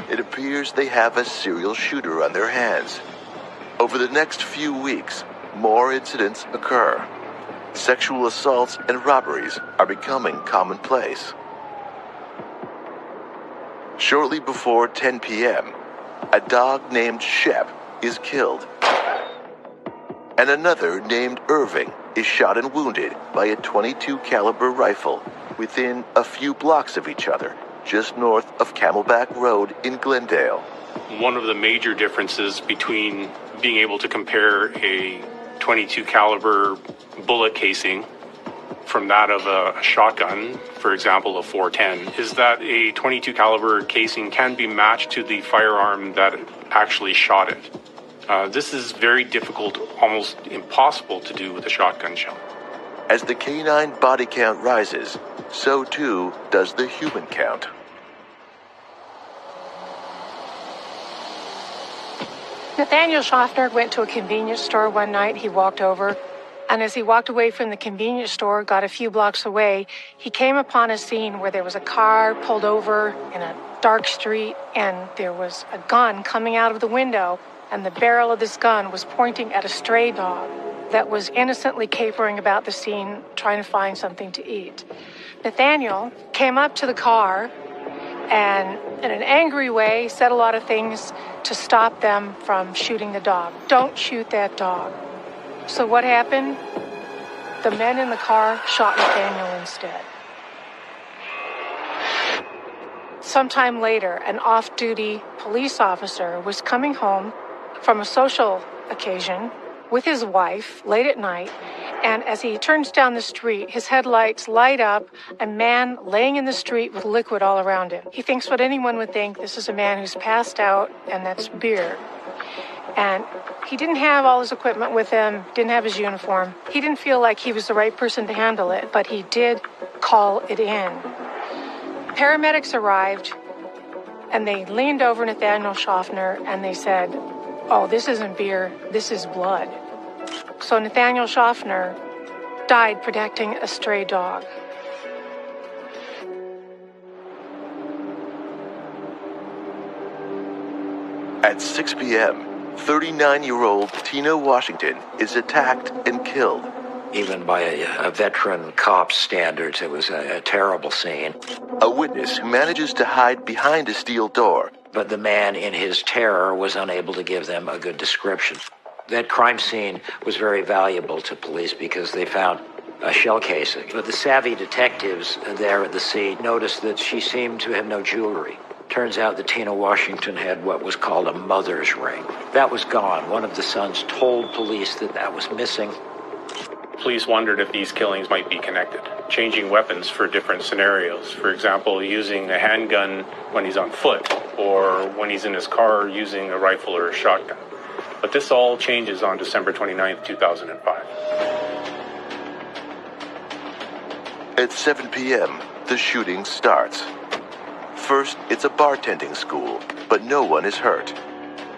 It appears they have a serial shooter on their hands. Over the next few weeks, more incidents occur. Sexual assaults and robberies are becoming commonplace. Shortly before 10 p.m., a dog named Shep is killed. And another named Irving is shot and wounded by a .22 caliber rifle within a few blocks of each other, just north of Camelback Road in Glendale. One of the major differences between being able to compare a .22 caliber bullet casing from that of a shotgun, for example, a .410, is that a .22 caliber casing can be matched to the firearm that actually shot it. This is very difficult, almost impossible to do with a shotgun shell. As the canine body count rises, so too does the human count. Nathaniel Schaffner went to a convenience store one night. He walked over, and as he walked away from the convenience store, got a few blocks away, he came upon a scene where there was a car pulled over in a dark street, and there was a gun coming out of the window, and the barrel of this gun was pointing at a stray dog that was innocently capering about the scene, trying to find something to eat. Nathaniel came up to the car and, in an angry way, said a lot of things to stop them from shooting the dog. Don't shoot that dog. So what happened? The men in the car shot Nathaniel instead. Sometime later, an off-duty police officer was coming home from a social occasion with his wife late at night, and as he turns down the street, his headlights light up a man laying in the street with liquid all around him. He thinks what anyone would think, this is a man who's passed out, and that's beer. And he didn't have all his equipment with him, didn't have his uniform. He didn't feel like he was the right person to handle it, but he did call it in. Paramedics arrived, and they leaned over Nathaniel Schaffner, and they said, "Oh, this isn't beer, this is blood." So Nathaniel Schaffner died protecting a stray dog. At 6 p.m., 39-year-old Tina Washington is attacked and killed. Even by a veteran cop's standards, it was a terrible scene. A witness who manages to hide behind a steel door. But the man, in his terror, was unable to give them a good description. That crime scene was very valuable to police because they found a shell casing. But the savvy detectives there at the scene noticed that she seemed to have no jewelry. Turns out that Tina Washington had what was called a mother's ring. That was gone. One of the sons told police that was missing. Police wondered if these killings might be connected, changing weapons for different scenarios. For example, using a handgun when he's on foot, or when he's in his car using a rifle or a shotgun. But this all changes on December 29th, 2005. At 7 p.m., the shooting starts. First, it's a bartending school, but no one is hurt.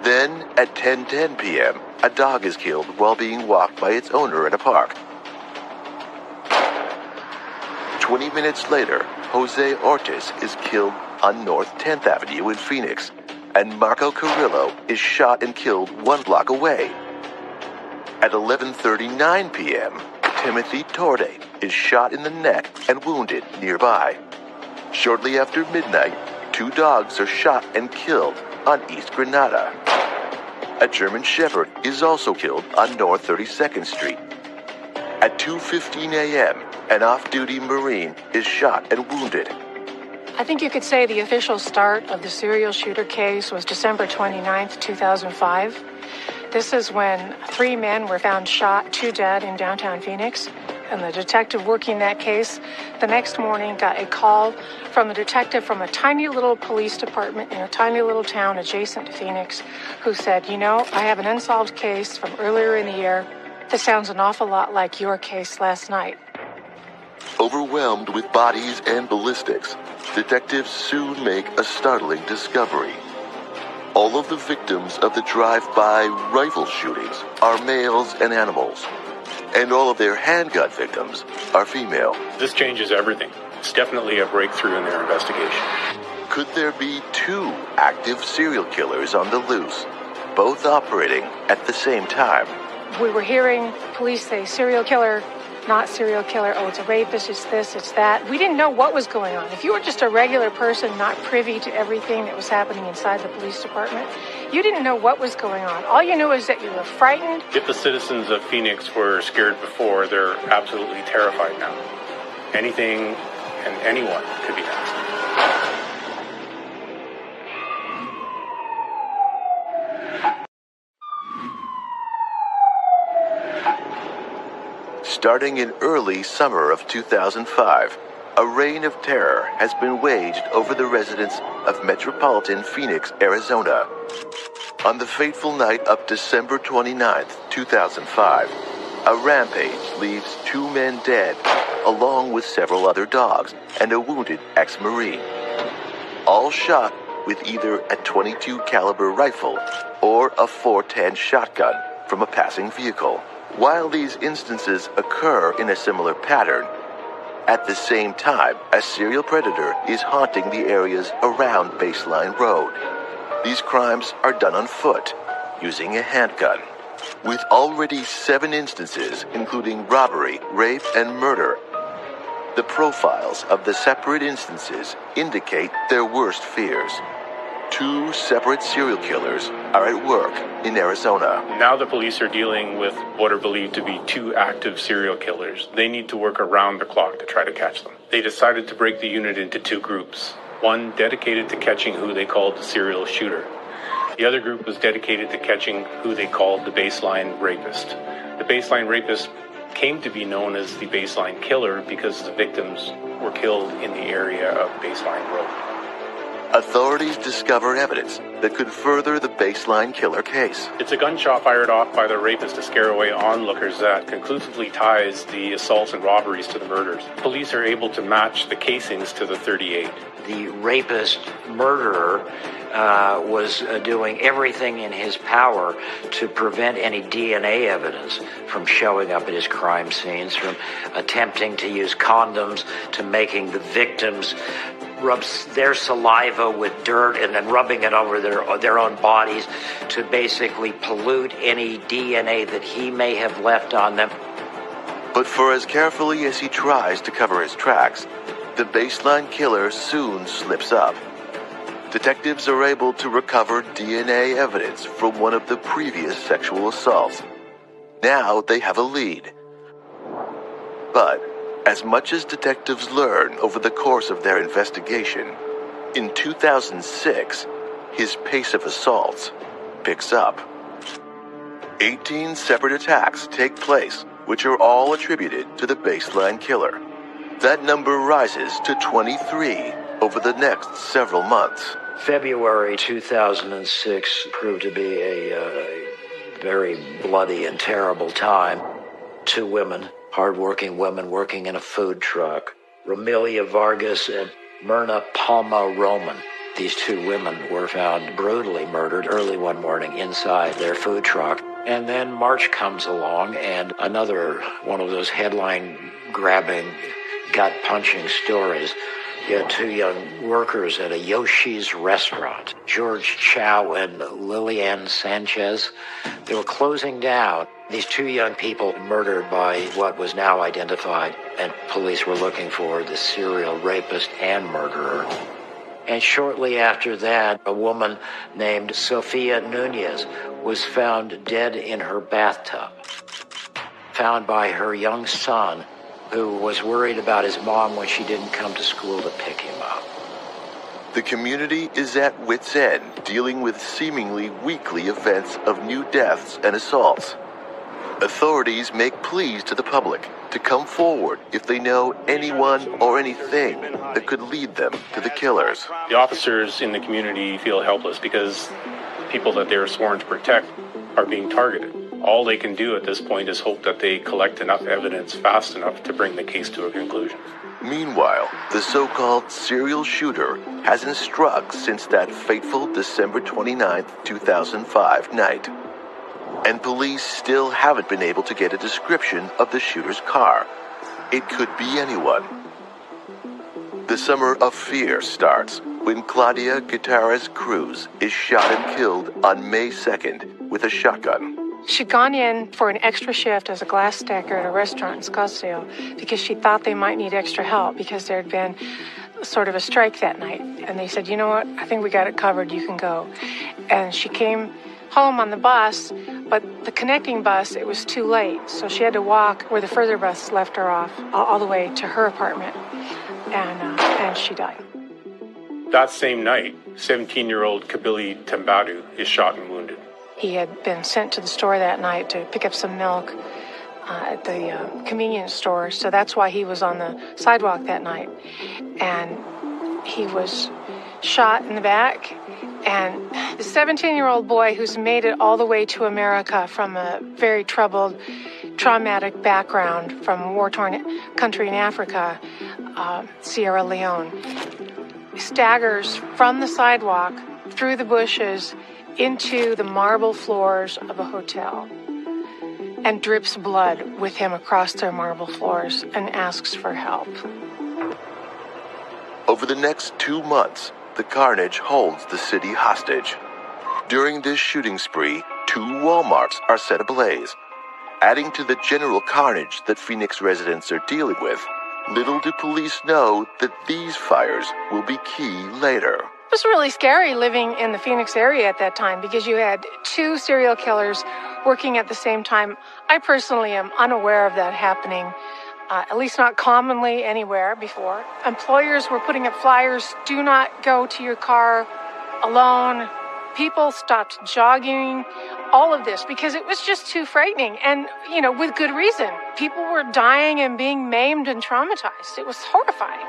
Then, at 10:10 p.m., a dog is killed while being walked by its owner in a park. 20 minutes later, Jose Ortiz is killed on North 10th Avenue in Phoenix, and Marco Carrillo is shot and killed 1 block away. At 11:39 p.m., Timothy Torde is shot in the neck and wounded nearby. Shortly after midnight, 2 dogs are shot and killed on East Granada. A German Shepherd is also killed on North 32nd Street. At 2:15 a.m., an off-duty Marine is shot and wounded. I think you could say the official start of the serial shooter case was December 29th, 2005. This is when 3 men were found shot, 2 dead in downtown Phoenix. And the detective working that case the next morning got a call from a detective from a tiny little police department in a tiny little town adjacent to Phoenix who said, "You know, I have an unsolved case from earlier in the year. This sounds an awful lot like your case last night." Overwhelmed with bodies and ballistics, detectives soon make a startling discovery. All of the victims of the drive-by rifle shootings are males and animals, and all of their handgun victims are female. This changes everything. It's definitely a breakthrough in their investigation. Could there be 2 active serial killers on the loose, both operating at the same time? We were hearing police say serial killer, not serial killer, oh, it's a rapist, it's this, it's that. We didn't know what was going on. If you were just a regular person not privy to everything that was happening inside the police department, you didn't know what was going on. All you knew is that you were frightened. If the citizens of Phoenix were scared before, they're absolutely terrified now. Anything and anyone could be next. Starting in early summer of 2005, a reign of terror has been waged over the residents of metropolitan Phoenix, Arizona. On the fateful night of December 29, 2005, a rampage leaves 2 men dead, along with several other dogs and a wounded ex-Marine. All shot with either a .22 caliber rifle or a .410 shotgun from a passing vehicle. While these instances occur in a similar pattern, at the same time, a serial predator is haunting the areas around Baseline Road. These crimes are done on foot, using a handgun. With already 7 instances, including robbery, rape, and murder, the profiles of the separate instances indicate their worst fears. 2 separate serial killers are at work in Arizona. Now the police are dealing with what are believed to be 2 active serial killers. They need to work around the clock to try to catch them. They decided to break the unit into 2 groups. One dedicated to catching who they called the serial shooter. The other group was dedicated to catching who they called the Baseline rapist. The Baseline rapist came to be known as the Baseline killer because the victims were killed in the area of Baseline Road. Authorities discover evidence that could further the Baseline killer case. It's a gunshot fired off by the rapist to scare away onlookers that conclusively ties the assaults and robberies to the murders. Police are able to match the casings to the .38. The rapist murderer was doing everything in his power to prevent any DNA evidence from showing up at his crime scenes, from attempting to use condoms, to making the victims rub their saliva with dirt and then rubbing it over their own bodies to basically pollute any DNA that he may have left on them. But for as carefully as he tries to cover his tracks, the Baseline killer soon slips up. Detectives are able to recover DNA evidence from one of the previous sexual assaults. Now they have a lead. But as much as detectives learn over the course of their investigation, in 2006, his pace of assaults picks up. 18 separate attacks take place, which are all attributed to the Baseline killer. That number rises to 23 over the next several months. February 2006 proved to be a very bloody and terrible time. 2 women, hardworking women working in a food truck, Romelia Vargas and Myrna Palma Roman. These 2 women were found brutally murdered early one morning inside their food truck. And then March comes along, and another one of those headline-grabbing, gut-punching stories. You had 2 young workers at a Yoshi's restaurant, George Chow and Lilian Sanchez. They were closing down. These 2 young people murdered by what was now identified, and police were looking for the serial rapist and murderer. And shortly after that, a woman named Sofia Nunez was found dead in her bathtub, found by her young son, who was worried about his mom when she didn't come to school to pick him up. The community is at wit's end, dealing with seemingly weekly events of new deaths and assaults. Authorities make pleas to the public to come forward if they know anyone or anything that could lead them to the killers. The officers in the community feel helpless because the people that they're sworn to protect are being targeted. All they can do at this point is hope that they collect enough evidence fast enough to bring the case to a conclusion. Meanwhile, the so-called serial shooter hasn't struck since that fateful December 29, 2005 night. And police still haven't been able to get a description of the shooter's car. It could be anyone. The summer of fear starts when Claudia Gutierrez Cruz is shot and killed on May 2nd with a shotgun. She'd gone in for an extra shift as a glass stacker at a restaurant in Scottsdale because she thought they might need extra help because there had been sort of a strike that night. And they said, you know what, I think we got it covered, you can go. And she came home on the bus, but the connecting bus, it was too late. So she had to walk where the further bus left her off all the way to her apartment. And she died. That same night, 17-year-old Kabili Tambadu is shot and wounded. He had been sent to the store that night to pick up some milk. at the convenience store. So that's why he was on the sidewalk that night. And he was shot in the back. And the 17-year-old boy who's made it all the way to America from a very troubled, traumatic background from a war-torn country in Africa, Sierra Leone, staggers from the sidewalk through the bushes into the marble floors of a hotel and drips blood with him across their marble floors and asks for help. Over the next 2 months, the carnage holds the city hostage. During this shooting spree, 2 Walmarts are set ablaze. Adding to the general carnage that Phoenix residents are dealing with, little do police know that these fires will be key later. It was really scary living in the Phoenix area at that time because you had 2 serial killers working at the same time. I personally am unaware of that happening, at least not commonly anywhere before. Employers were putting up flyers, do not go to your car alone. People stopped jogging, all of this, because it was just too frightening. And, with good reason. People were dying and being maimed and traumatized. It was horrifying.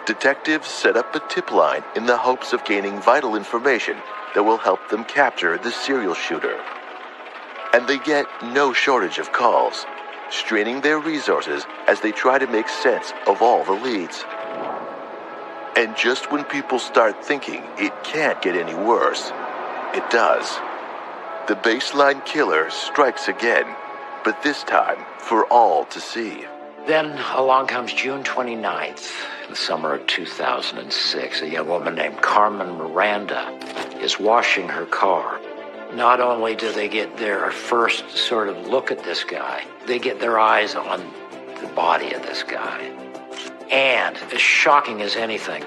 Detectives set up a tip line in the hopes of gaining vital information that will help them capture the serial shooter. And they get no shortage of calls, straining their resources as they try to make sense of all the leads. And just when people start thinking it can't get any worse, it does. The baseline killer strikes again, but this time for all to see. Then along comes June 29th, in the summer of 2006. A young woman named Carmen Miranda is washing her car. Not only do they get their first sort of look at this guy, they get their eyes on the body of this guy. And as shocking as anything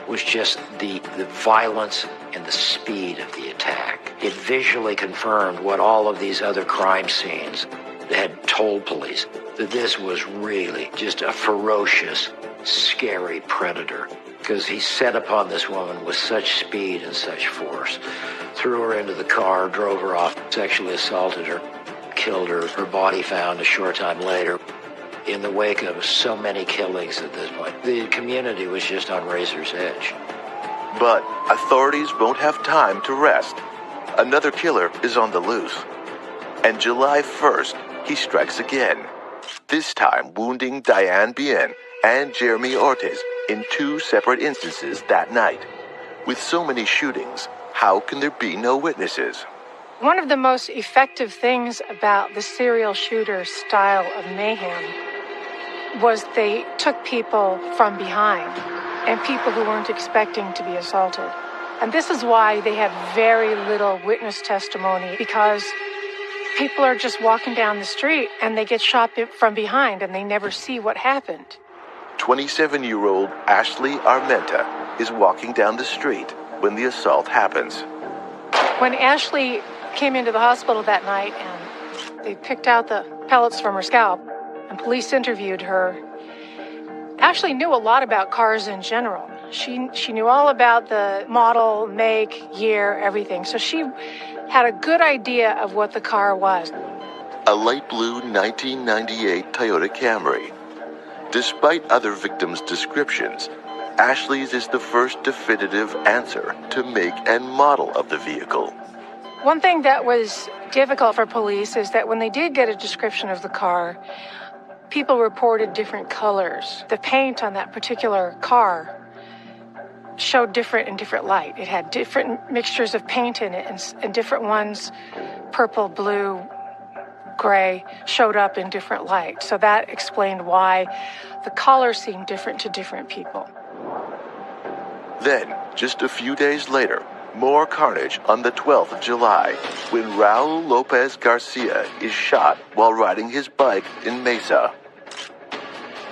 was just the violence and the speed of the attack. It visually confirmed what all of these other crime scenes had told police, that this was really just a ferocious, scary predator, because he set upon this woman with such speed and such force, threw her into the car, drove her off, sexually assaulted her, killed her. Her body found a short time later. In the wake of so many killings at this point, the community was just on razor's edge. But authorities won't have time to rest. Another killer is on the loose. And July 1st, he strikes again. This time wounding Diane Bien and Jeremy Ortiz in 2 separate instances that night. With so many shootings, how can there be no witnesses? One of the most effective things about the serial shooter's style of mayhem was they took people from behind and people who weren't expecting to be assaulted. And this is why they had very little witness testimony, because people are just walking down the street and they get shot from behind and they never see what happened. 27-year-old Ashley Armenta is walking down the street when the assault happens. When Ashley came into the hospital that night and they picked out the pellets from her scalp and police interviewed her, Ashley knew a lot about cars in general. She knew all about the model, make, year, everything. So she had a good idea of what the car was. A light blue 1998 Toyota Camry. Despite other victims' descriptions, Ashley's is the first definitive answer to make and model of the vehicle. One thing that was difficult for police is that when they did get a description of the car, people reported different colors. The paint on that particular car showed different in different light. It had different mixtures of paint in it, and different ones, purple, blue, gray, showed up in different light. So that explained why the color seemed different to different people. Then, just a few days later, more carnage on the 12th of July, when Raul Lopez Garcia is shot while riding his bike in Mesa.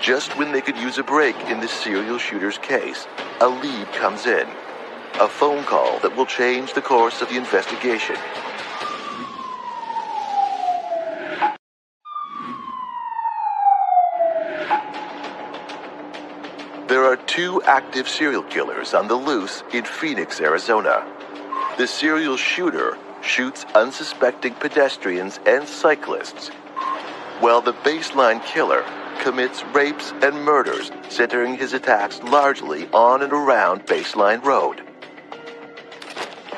Just when they could use a break in the serial shooter's case, a lead comes in. A phone call that will change the course of the investigation. There are 2 active serial killers on the loose in Phoenix, Arizona. The serial shooter shoots unsuspecting pedestrians and cyclists. while the Baseline Killer commits rapes and murders, centering his attacks largely on and around Baseline Road.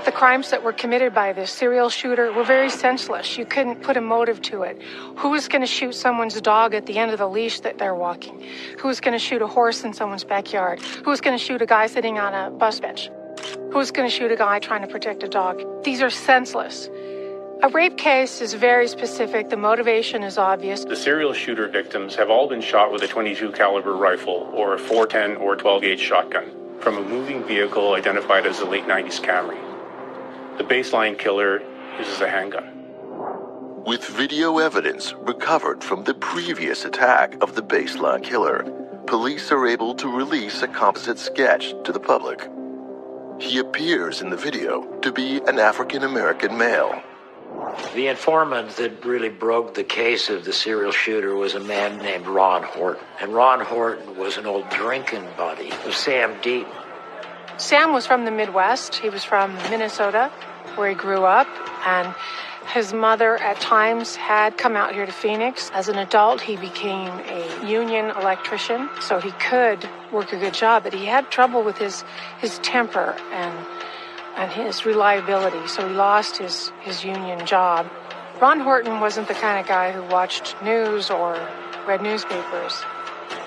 The crimes that were committed by this serial shooter were very senseless. You couldn't put a motive to it. Who was going to shoot someone's dog at the end of the leash that they're walking? Who was going to shoot a horse in someone's backyard? Who was going to shoot a guy sitting on a bus bench? Who was going to shoot a guy trying to protect a dog? These are senseless. A rape case is very specific. The motivation is obvious. The serial shooter victims have all been shot with a .22 caliber rifle or a .410 or 12-gauge shotgun from a moving vehicle identified as a late 90s Camry. The Baseline Killer uses a handgun. With video evidence recovered from the previous attack of the Baseline Killer, police are able to release a composite sketch to the public. He appears in the video to be an African-American male. The informant that really broke the case of the serial shooter was a man named Ron Horton. And Ron Horton was an old drinking buddy of Sam Deaton. Sam was from the Midwest. He was from Minnesota, where he grew up, and his mother at times had come out here to Phoenix. As an adult, he became a union electrician, so he could work a good job, but he had trouble with his temper and his reliability, so he lost his union job. Ron Horton wasn't the kind of guy who watched news or read newspapers,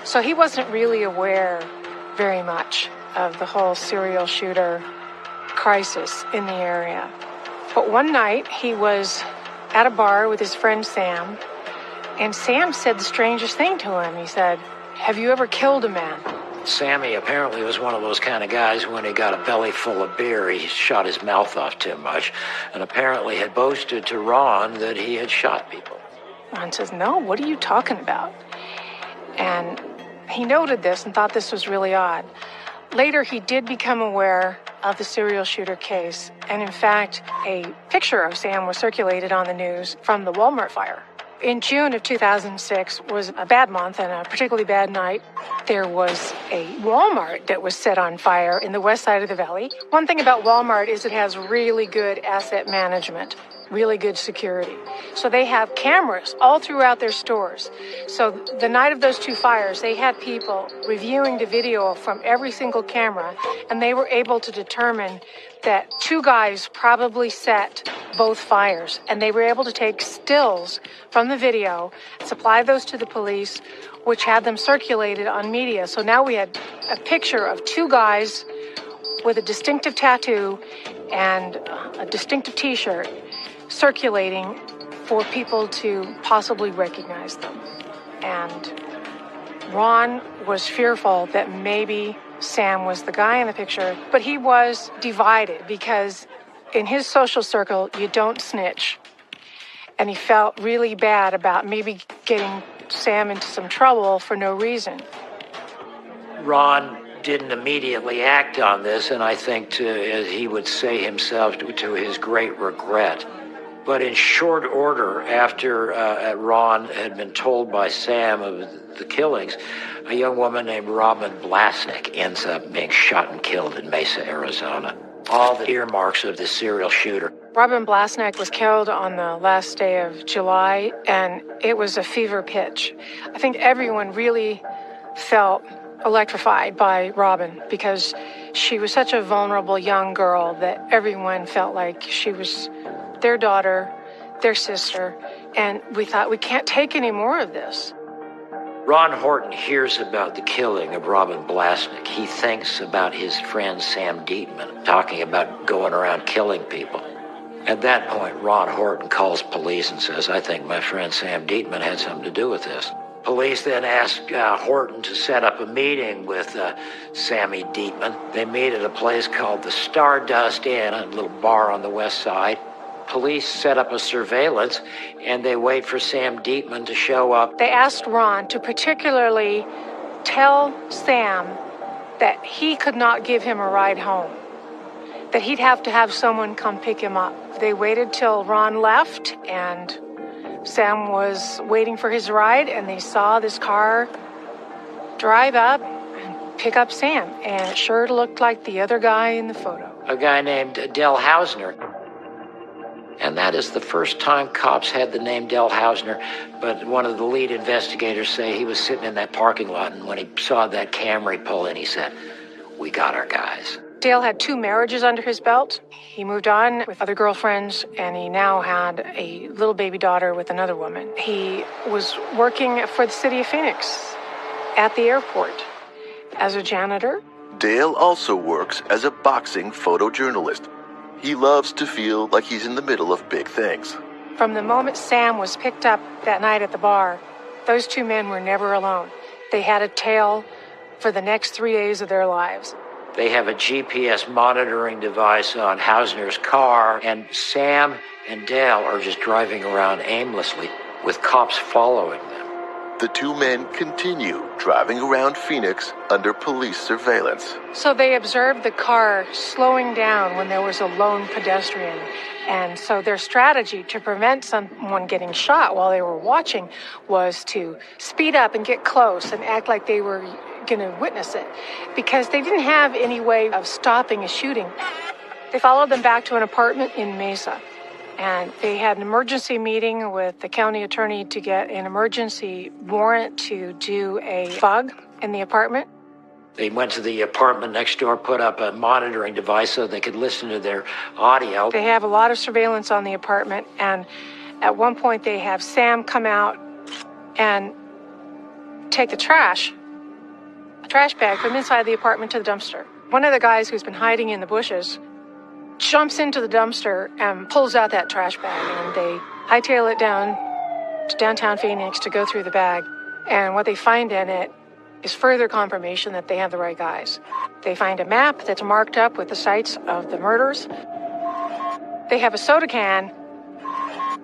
so he wasn't really aware very much of the whole serial shooter crisis in the area. But one night, he was at a bar with his friend Sam, and Sam said the strangest thing to him. He said, "Have you ever killed a man?" Sammy apparently was one of those kind of guys when he got a belly full of beer, he shot his mouth off too much, and apparently had boasted to Ron that he had shot people. Ron says, "No, what are you talking about?" And he noted this and thought this was really odd. Later, he did become aware of the serial shooter case, and in fact, a picture of Sam was circulated on the news from the Walmart fire. In June of 2006 was a bad month and a particularly bad night. There was a Walmart that was set on fire in the west side of the valley. One thing about Walmart is it has really good asset management, really good security. So they have cameras all throughout their stores. So the night of those two fires, they had people reviewing the video from every single camera, and they were able to determine that two guys probably set both fires, and they were able to take stills from the video, supply those to the police, which had them circulated on media. So now we had a picture of two guys with a distinctive tattoo and a distinctive T-shirt circulating for people to possibly recognize them. And Ron was fearful that maybe Sam was the guy in the picture, but he was divided because in his social circle, you don't snitch. And he felt really bad about maybe getting Sam into some trouble for no reason. Ron didn't immediately act on this, and I think, as he would say himself, to his great regret. But in short order, after Ron had been told by Sam of the killings, a young woman named Robin Blasnick ends up being shot and killed in Mesa, Arizona. All the earmarks of the serial shooter. Robin Blasnick was killed on the last day of July, and it was a fever pitch. I think everyone really felt electrified by Robin because she was such a vulnerable young girl that everyone felt like she was their daughter, their sister, and we thought, we can't take any more of this. Ron Horton hears about the killing of Robin Blasnick. He thinks about his friend Sam Deaton talking about going around killing people. At that point, Ron Horton calls police and says, "I think my friend Sam Deaton had something to do with this." Police then ask Horton to set up a meeting with Sammy Deaton. They meet at a place called the Stardust Inn, a little bar on the west side. Police set up a surveillance, and they wait for Sam Deaton to show up. They asked Ron to particularly tell Sam that he could not give him a ride home, that he'd have to have someone come pick him up. They waited till Ron left, and Sam was waiting for his ride, and they saw this car drive up and pick up Sam, and it sure looked like the other guy in the photo. A guy named Del Hausner. And that is the first time cops had the name Dale Hausner, but one of the lead investigators say he was sitting in that parking lot, and when he saw that Camry pull in, he said, "We got our guys." Dale had 2 marriages under his belt. He moved on with other girlfriends, and he now had a little baby daughter with another woman. He was working for the city of Phoenix at the airport as a janitor. Dale also works as a boxing photojournalist. He loves to feel like he's in the middle of big things. From the moment Sam was picked up that night at the bar, those 2 men were never alone. They had a tale for the next 3 days of their lives. They have a GPS monitoring device on Hausner's car, and Sam and Dale are just driving around aimlessly with cops following them. The 2 men continue driving around Phoenix under police surveillance. So they observed the car slowing down when there was a lone pedestrian. And so their strategy to prevent someone getting shot while they were watching was to speed up and get close and act like they were going to witness it, because they didn't have any way of stopping a shooting. They followed them back to an apartment in Mesa. And they had an emergency meeting with the county attorney to get an emergency warrant to do a bug in the apartment. They went to the apartment next door, put up a monitoring device so they could listen to their audio. They have a lot of surveillance on the apartment, and at one point they have Sam come out and take a trash bag from inside the apartment to the dumpster. One of the guys who's been hiding in the bushes jumps into the dumpster and pulls out that trash bag, and they hightail it down to downtown Phoenix to go through the bag. And what they find in it is further confirmation that they have the right guys. They find a map that's marked up with the sites of the murders. They have a soda can,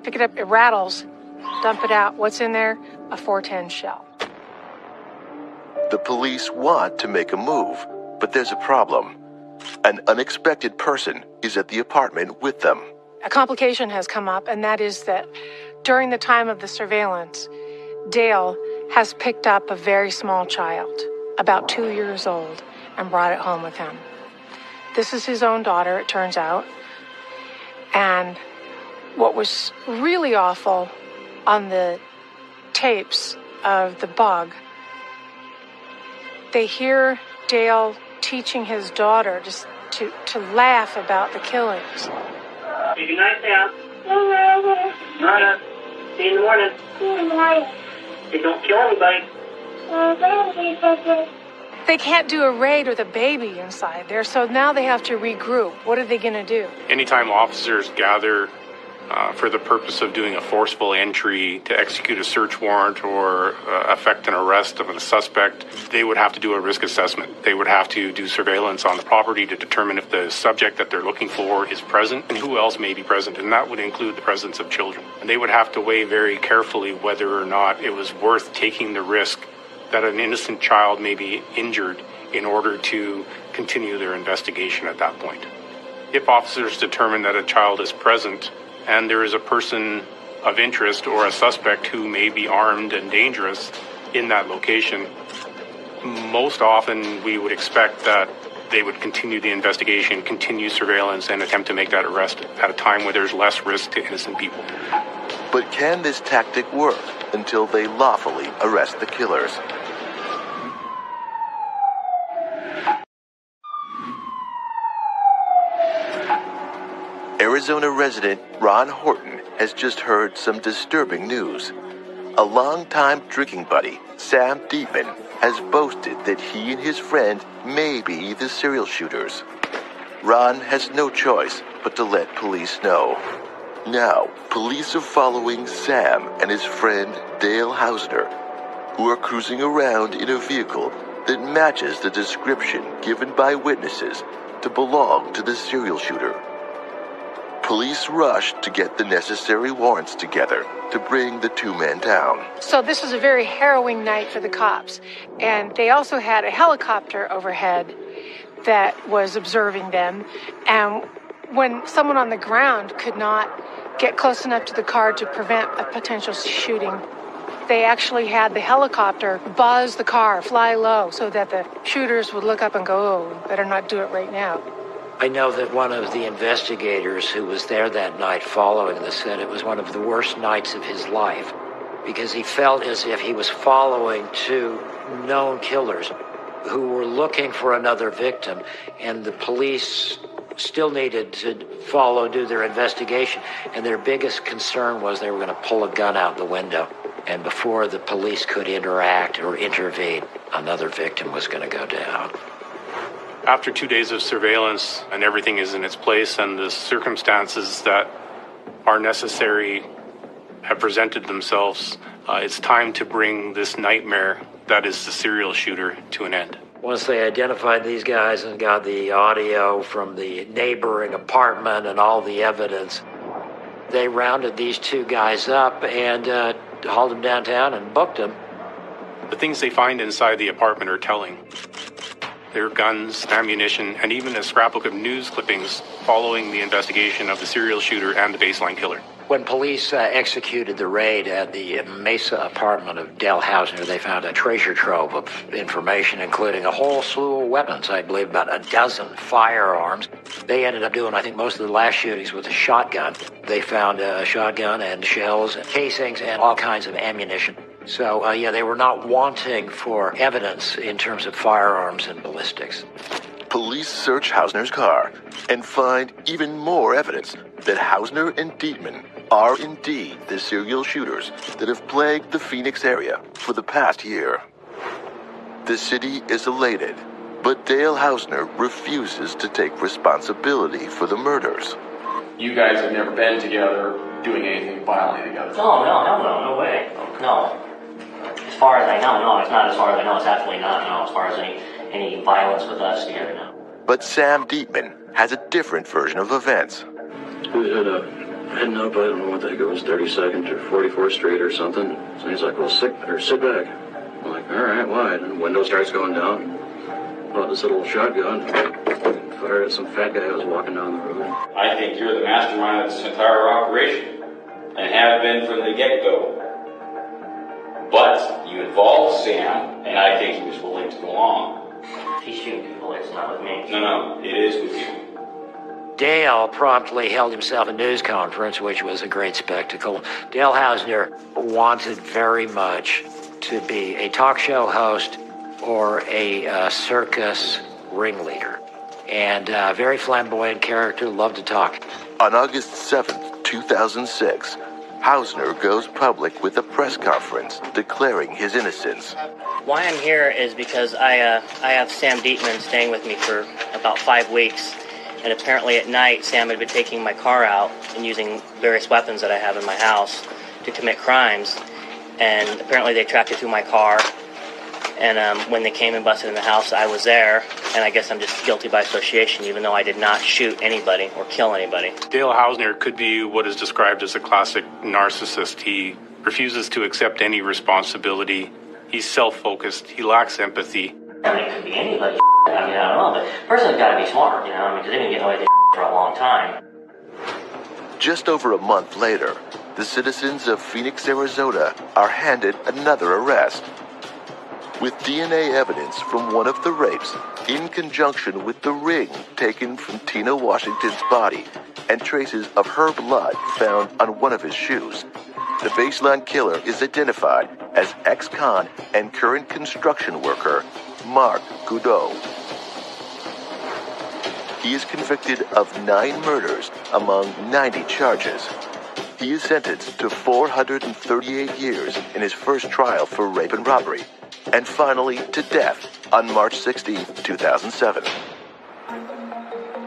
pick it up, it rattles, dump it out. What's in there? A .410 shell. The police want to make a move, but there's a problem. An unexpected person is at the apartment with them. A complication has come up, and that is that during the time of the surveillance, Dale has picked up a very small child, about 2 years old, and brought it home with him. This is his own daughter, it turns out. And what was really awful on the tapes of the bug, they hear Dale teaching his daughter just to laugh about the killings. Say good night, Sam. Nana. See you in the morning. See you in the morning. They don't kill anybody. They can't do a raid with a baby inside there, so now they have to regroup. What are they going to do? Anytime officers gather for the purpose of doing a forcible entry to execute a search warrant or effect an arrest of a suspect, they would have to do a risk assessment. They would have to do surveillance on the property to determine if the subject that they're looking for is present and who else may be present, and that would include the presence of children. And they would have to weigh very carefully whether or not it was worth taking the risk that an innocent child may be injured in order to continue their investigation at that point. If officers determine that a child is present and there is a person of interest or a suspect who may be armed and dangerous in that location, most often we would expect that they would continue the investigation, continue surveillance, and attempt to make that arrest at a time where there's less risk to innocent people. But can this tactic work until they lawfully arrest the killers? Arizona resident Ron Horton has just heard some disturbing news. A longtime drinking buddy, Sam Dietman, has boasted that he and his friend may be the serial shooters. Ron has no choice but to let police know. Now, police are following Sam and his friend Dale Hausner, who are cruising around in a vehicle that matches the description given by witnesses to belong to the serial shooter. Police rushed to get the necessary warrants together to bring the 2 men down. So this was a very harrowing night for the cops. And they also had a helicopter overhead that was observing them. And when someone on the ground could not get close enough to the car to prevent a potential shooting, they actually had the helicopter buzz the car, fly low, so that the shooters would look up and go, "Oh, better not do it right now." I know that one of the investigators who was there that night following this said it was one of the worst nights of his life because he felt as if he was following two known killers who were looking for another victim, and the police still needed to do their investigation, and their biggest concern was they were going to pull a gun out the window, and before the police could interact or intervene, another victim was going to go down. After 2 days of surveillance and everything is in its place and the circumstances that are necessary have presented themselves, it's time to bring this nightmare that is the serial shooter to an end. Once they identified these guys and got the audio from the neighboring apartment and all the evidence, they rounded these two guys up and hauled them downtown and booked them. The things they find inside the apartment are telling. There are guns, ammunition, and even a scrapbook of news clippings following the investigation of the serial shooter and the baseline killer. When police executed the raid at the Mesa apartment of Dale Hausner, they found a treasure trove of information, including a whole slew of weapons, I believe about a dozen firearms. They ended up doing, I think, most of the last shootings with a shotgun. They found a shotgun and shells and casings and all kinds of ammunition. So, they were not wanting for evidence in terms of firearms and ballistics. Police search Hausner's car and find even more evidence that Hausner and Dietman are indeed the serial shooters that have plagued the Phoenix area for the past year. The city is elated, but Dale Hausner refuses to take responsibility for the murders. You guys have never been together doing anything violently together? No way. No. As far as I know, no, it's not as far as I know. It's absolutely not, no, as far as any violence with us together, no. But Sam Dietman has a different version of events. We had heading up, I don't know what the heck it was, 32nd or 44th Street or something. So he's like, well, sit back. I'm like, all right, why? And the window starts going down. Bought this little shotgun, fired at some fat guy who was walking down the road. I think you're the mastermind of this entire operation, and have been from the get-go. But you involved Sam, and I think he was willing to go along. He's shooting people, it's not with me. No, it is with you. Dale promptly held himself a news conference, which was a great spectacle. Dale Hausner wanted very much to be a talk show host or a circus ringleader. And a very flamboyant character, loved to talk. On August 7th, 2006, Hausner goes public with a press conference declaring his innocence. Why I'm here is because I have Sam Dietman staying with me for about 5 weeks. And apparently at night, Sam had been taking my car out and using various weapons that I have in my house to commit crimes. And apparently they tracked it through my car. And when they came and busted in the house, I was there. And I guess I'm just guilty by association, even though I did not shoot anybody or kill anybody. Dale Hausner could be what is described as a classic narcissist. He refuses to accept any responsibility. He's self-focused. He lacks empathy. I mean, it could be anybody. I mean, I don't know, but the person's got to be smart, because they've been getting away with for a long time. Just over a month later, the citizens of Phoenix, Arizona are handed another arrest. With DNA evidence from one of the rapes, in conjunction with the ring taken from Tina Washington's body and traces of her blood found on one of his shoes, the baseline killer is identified as ex-con and current construction worker Mark Goudreau. He is convicted of 9 murders among 90 charges. He is sentenced to 438 years in his first trial for rape and robbery, and finally to death on March 16, 2007.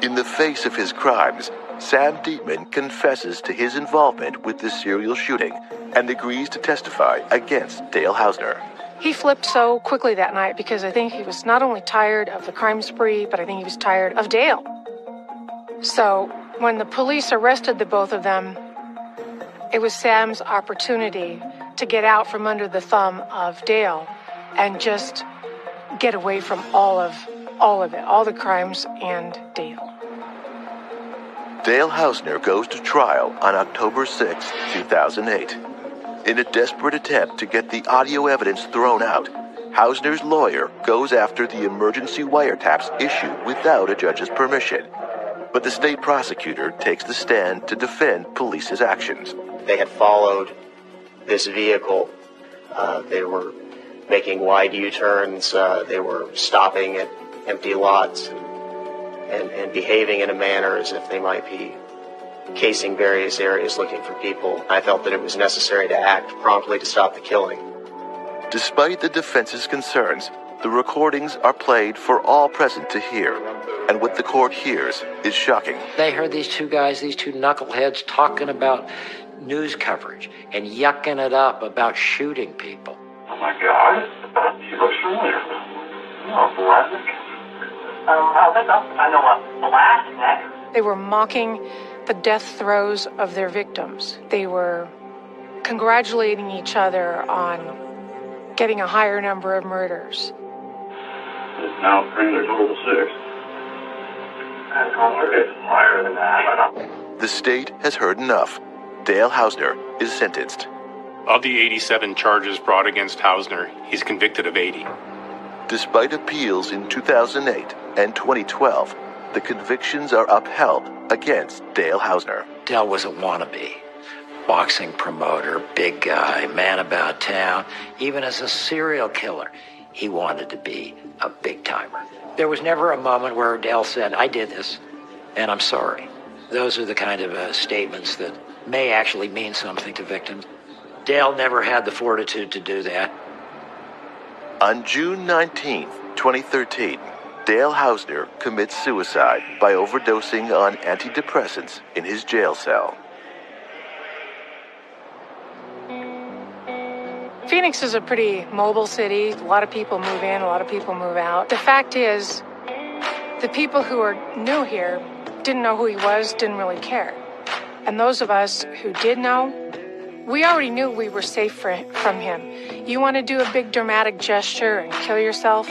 In the face of his crimes, Sam Dietman confesses to his involvement with the serial shooting and agrees to testify against Dale Hausner. He flipped so quickly that night because I think he was not only tired of the crime spree, but I think he was tired of Dale. So when the police arrested the both of them, it was Sam's opportunity to get out from under the thumb of Dale and just get away from all of it, all the crimes and Dale. Dale Hausner goes to trial on October 6, 2008. In a desperate attempt to get the audio evidence thrown out, Hausner's lawyer goes after the emergency wiretaps issued without a judge's permission. but the state prosecutor takes the stand to defend police's actions. They had followed this vehicle. They were making wide U-turns. They were stopping at empty lots and behaving in a manner as if they might be casing various areas looking for people. I felt that it was necessary to act promptly to stop the killing. Despite the defense's concerns, the recordings are played for all present to hear, and what the court hears is shocking. They heard these two guys, these two knuckleheads, talking about news coverage and yucking it up about shooting people. Oh my God, he looks familiar. Oh, Blasnick? I know what Blasnick. They were mocking the death throes of their victims. They were congratulating each other on getting a higher number of murders. It's now 3 to total 6. And it's higher than that. The state has heard enough. Dale Hausner is sentenced. Of the 87 charges brought against Hausner, he's convicted of 80. Despite appeals in 2008 and 2012, the convictions are upheld against Dale Hausner. Dale was a wannabe. Boxing promoter, big guy, man about town. Even as a serial killer, he wanted to be a big-timer. There was never a moment where Dale said, I did this, and I'm sorry. Those are the kind of statements that may actually mean something to victims. Dale never had the fortitude to do that. On June 19, 2013, Dale Hausner commits suicide by overdosing on antidepressants in his jail cell. Phoenix is a pretty mobile city. A lot of people move in, a lot of people move out. The fact is, the people who are new here didn't know who he was, didn't really care. And those of us who did know, we already knew we were safe from him. You want to do a big dramatic gesture and kill yourself?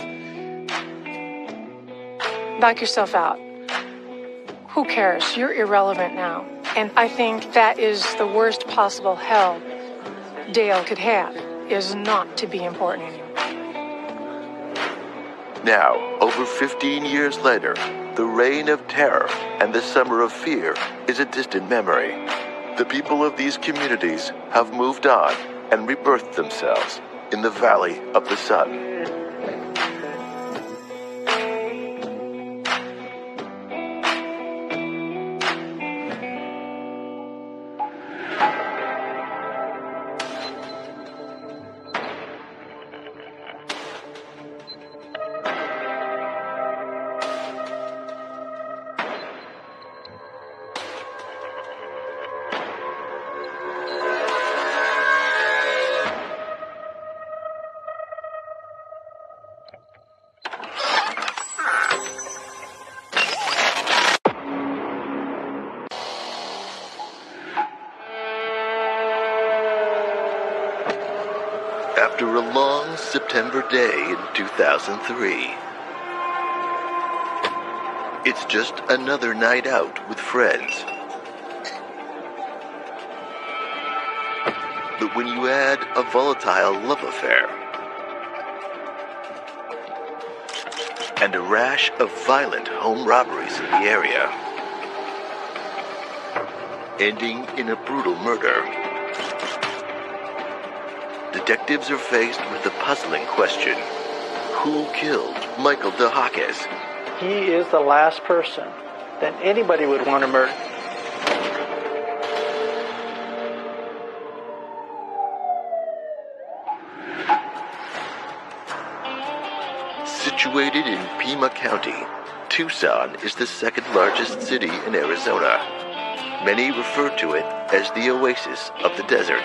Knock yourself out. Who cares? You're irrelevant now. And I think that is the worst possible hell Dale could have, is not to be important anymore. Now, over 15 years later, the reign of terror and the summer of fear is a distant memory. The people of these communities have moved on and rebirthed themselves in the Valley of the Sun. After a long September day in 2003, it's just another night out with friends. But when you add a volatile love affair and a rash of violent home robberies in the area, ending in a brutal murder, detectives are faced with the puzzling question: who killed Michael DeHakis? He is the last person that anybody would want to murder. Situated in Pima County, Tucson is the second largest city in Arizona. Many refer to it as the oasis of the desert.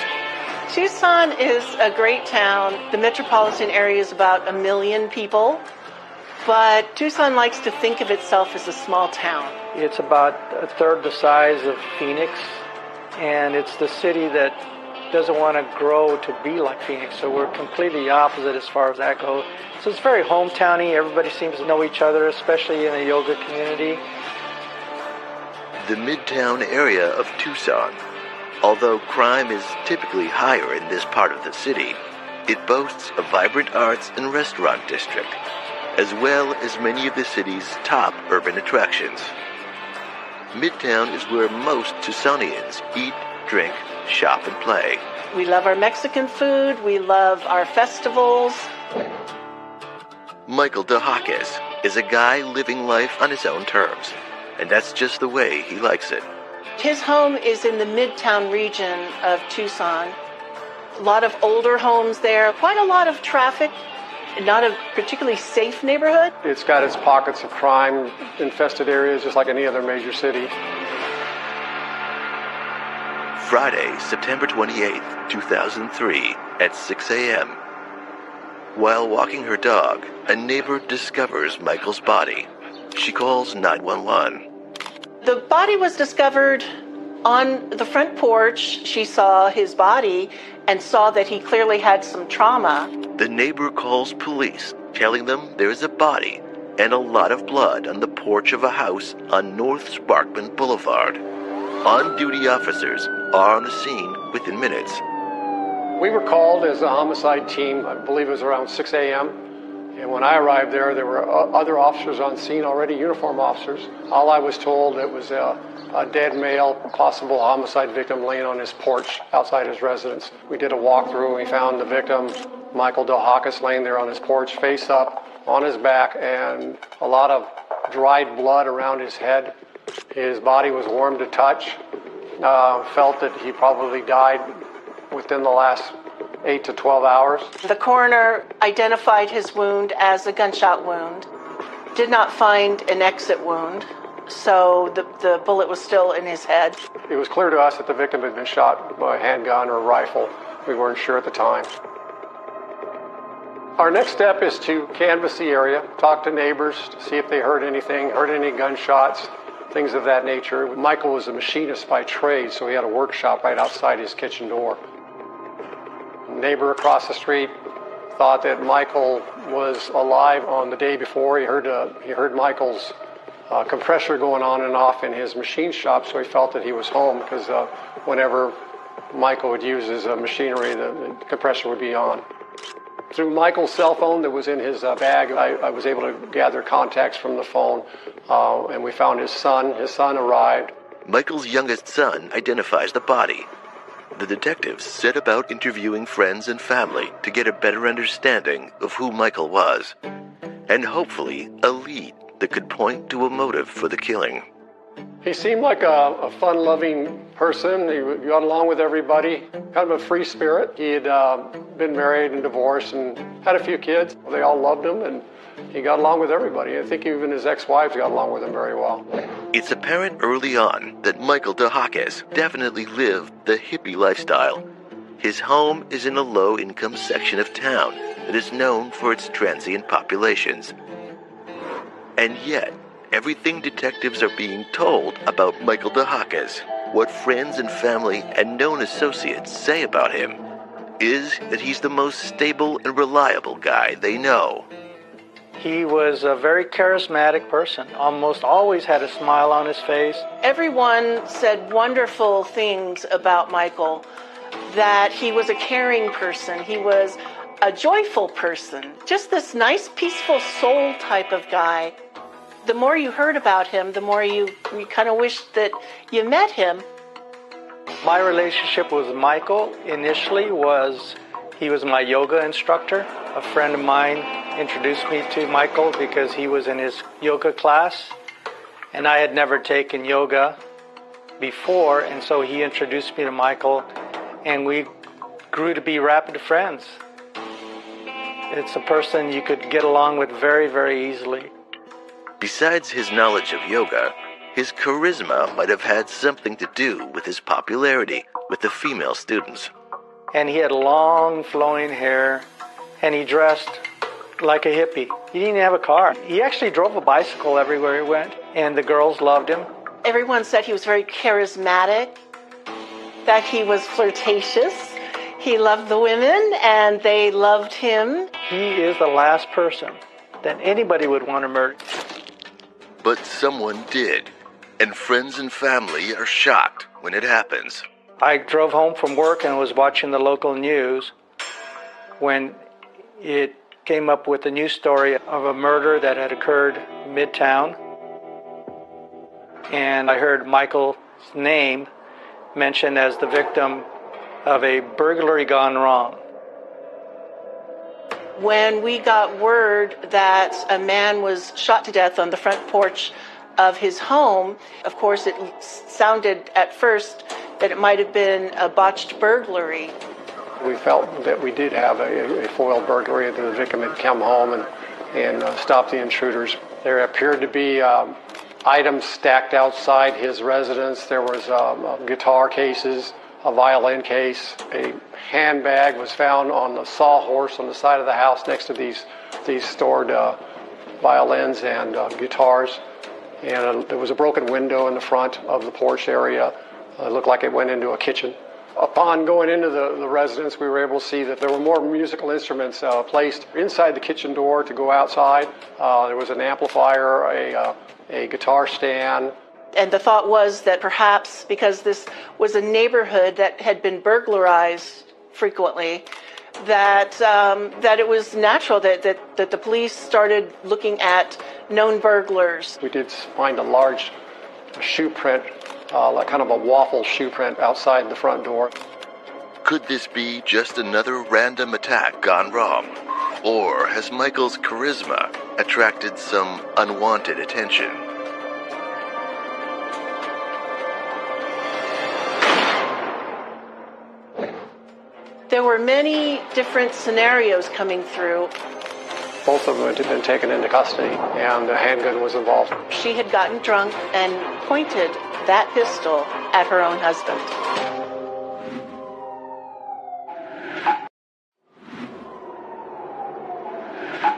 Tucson is a great town. The metropolitan area is about 1 million people, but Tucson likes to think of itself as a small town. It's about a third the size of Phoenix, and it's the city that doesn't want to grow to be like Phoenix, so we're completely opposite as far as that goes. So it's very hometowny. Everybody seems to know each other, especially in the yoga community. The midtown area of Tucson. Although crime is typically higher in this part of the city, it boasts a vibrant arts and restaurant district, as well as many of the city's top urban attractions. Midtown is where most Tucsonians eat, drink, shop, and play. We love our Mexican food. We love our festivals. Michael DeHakis is a guy living life on his own terms, and that's just the way he likes it. His home is in the Midtown region of Tucson. A lot of older homes there, quite a lot of traffic, not a particularly safe neighborhood. It's got its pockets of crime-infested areas just like any other major city. Friday, September 28th, 2003, at 6 a.m. While walking her dog, a neighbor discovers Michael's body. She calls 911. The body was discovered on the front porch. She saw his body and saw that he clearly had some trauma. The neighbor calls police, telling them there's a body and a lot of blood on the porch of a house on North Sparkman Boulevard. On-duty officers are on the scene within minutes. We were called as a homicide team, I believe it was around 6 a.m. And when I arrived there were other officers on scene already, uniform officers. All I was told, it was a dead male, possible homicide victim laying on his porch outside his residence. We did a walkthrough and we found the victim, Michael DeHakis, laying there on his porch, face up, on his back, and a lot of dried blood around his head. His body was warm to touch. Felt that he probably died within the last 8 to 12 hours. The coroner identified his wound as a gunshot wound, did not find an exit wound, so the bullet was still in his head. It was clear to us that the victim had been shot by a handgun or a rifle. We weren't sure at the time. Our next step is to canvass the area, talk to neighbors to see if they heard anything, heard any gunshots, things of that nature. Michael was a machinist by trade, so he had a workshop right outside his kitchen door. A neighbor across the street thought that Michael was alive on the day before. He heard Michael's compressor going on and off in his machine shop, so he felt that he was home because whenever Michael would use his machinery, the compressor would be on. Through Michael's cell phone that was in his bag, I was able to gather contacts from the phone, and we found his son. His son arrived. Michael's youngest son identifies the body. The detectives set about interviewing friends and family to get a better understanding of who Michael was, and hopefully a lead that could point to a motive for the killing. He seemed like a fun-loving person. He got along with everybody, kind of a free spirit. He had been married and divorced and had a few kids. They all loved him, and he got along with everybody. I think even his ex-wives got along with him very well. It's apparent early on that Michael DeHakis definitely lived the hippie lifestyle. His home is in a low-income section of town that is known for its transient populations. And yet, everything detectives are being told about Michael DeHakis, what friends and family and known associates say about him, is that he's the most stable and reliable guy they know. He was a very charismatic person, almost always had a smile on his face. Everyone said wonderful things about Michael, that he was a caring person, he was a joyful person, just this nice, peaceful soul type of guy. The more you heard about him, the more you kind of wished that you met him. My relationship with Michael initially was, he was my yoga instructor. A friend of mine introduced me to Michael because he was in his yoga class, and I had never taken yoga before, and so he introduced me to Michael, and we grew to be rapid friends. It's a person you could get along with very, very easily. Besides his knowledge of yoga, his charisma might have had something to do with his popularity with the female students. And he had long flowing hair, and he dressed like a hippie. He didn't even have a car. He actually drove a bicycle everywhere he went, and the girls loved him. Everyone said he was very charismatic, that he was flirtatious. He loved the women, and they loved him. He is the last person that anybody would want to murder. But someone did, and friends and family are shocked when it happens. I drove home from work and was watching the local news when it came up with a news story of a murder that had occurred midtown. and I heard Michael's name mentioned as the victim of a burglary gone wrong. When we got word that a man was shot to death on the front porch of his home, of course it sounded at first that it might have been a botched burglary. We felt that we did have a foiled burglary, that the victim had come home and stopped the intruders. There appeared to be items stacked outside his residence. There was guitar cases, a violin case, a handbag was found on the sawhorse on the side of the house next to these stored violins and guitars. And there was a broken window in the front of the porch area. It looked like it went into a kitchen. Upon going into the residence, we were able to see that there were more musical instruments placed inside the kitchen door to go outside. There was an amplifier, a guitar stand. And the thought was that perhaps because this was a neighborhood that had been burglarized frequently, that it was natural that the police started looking at known burglars. We did find a large shoe print, like kind of a waffle shoe print outside the front door. Could this be just another random attack gone wrong? Or has Michael's charisma attracted some unwanted attention? There were many different scenarios coming through. Both of them had been taken into custody, and the handgun was involved. She had gotten drunk and pointed that pistol at her own husband.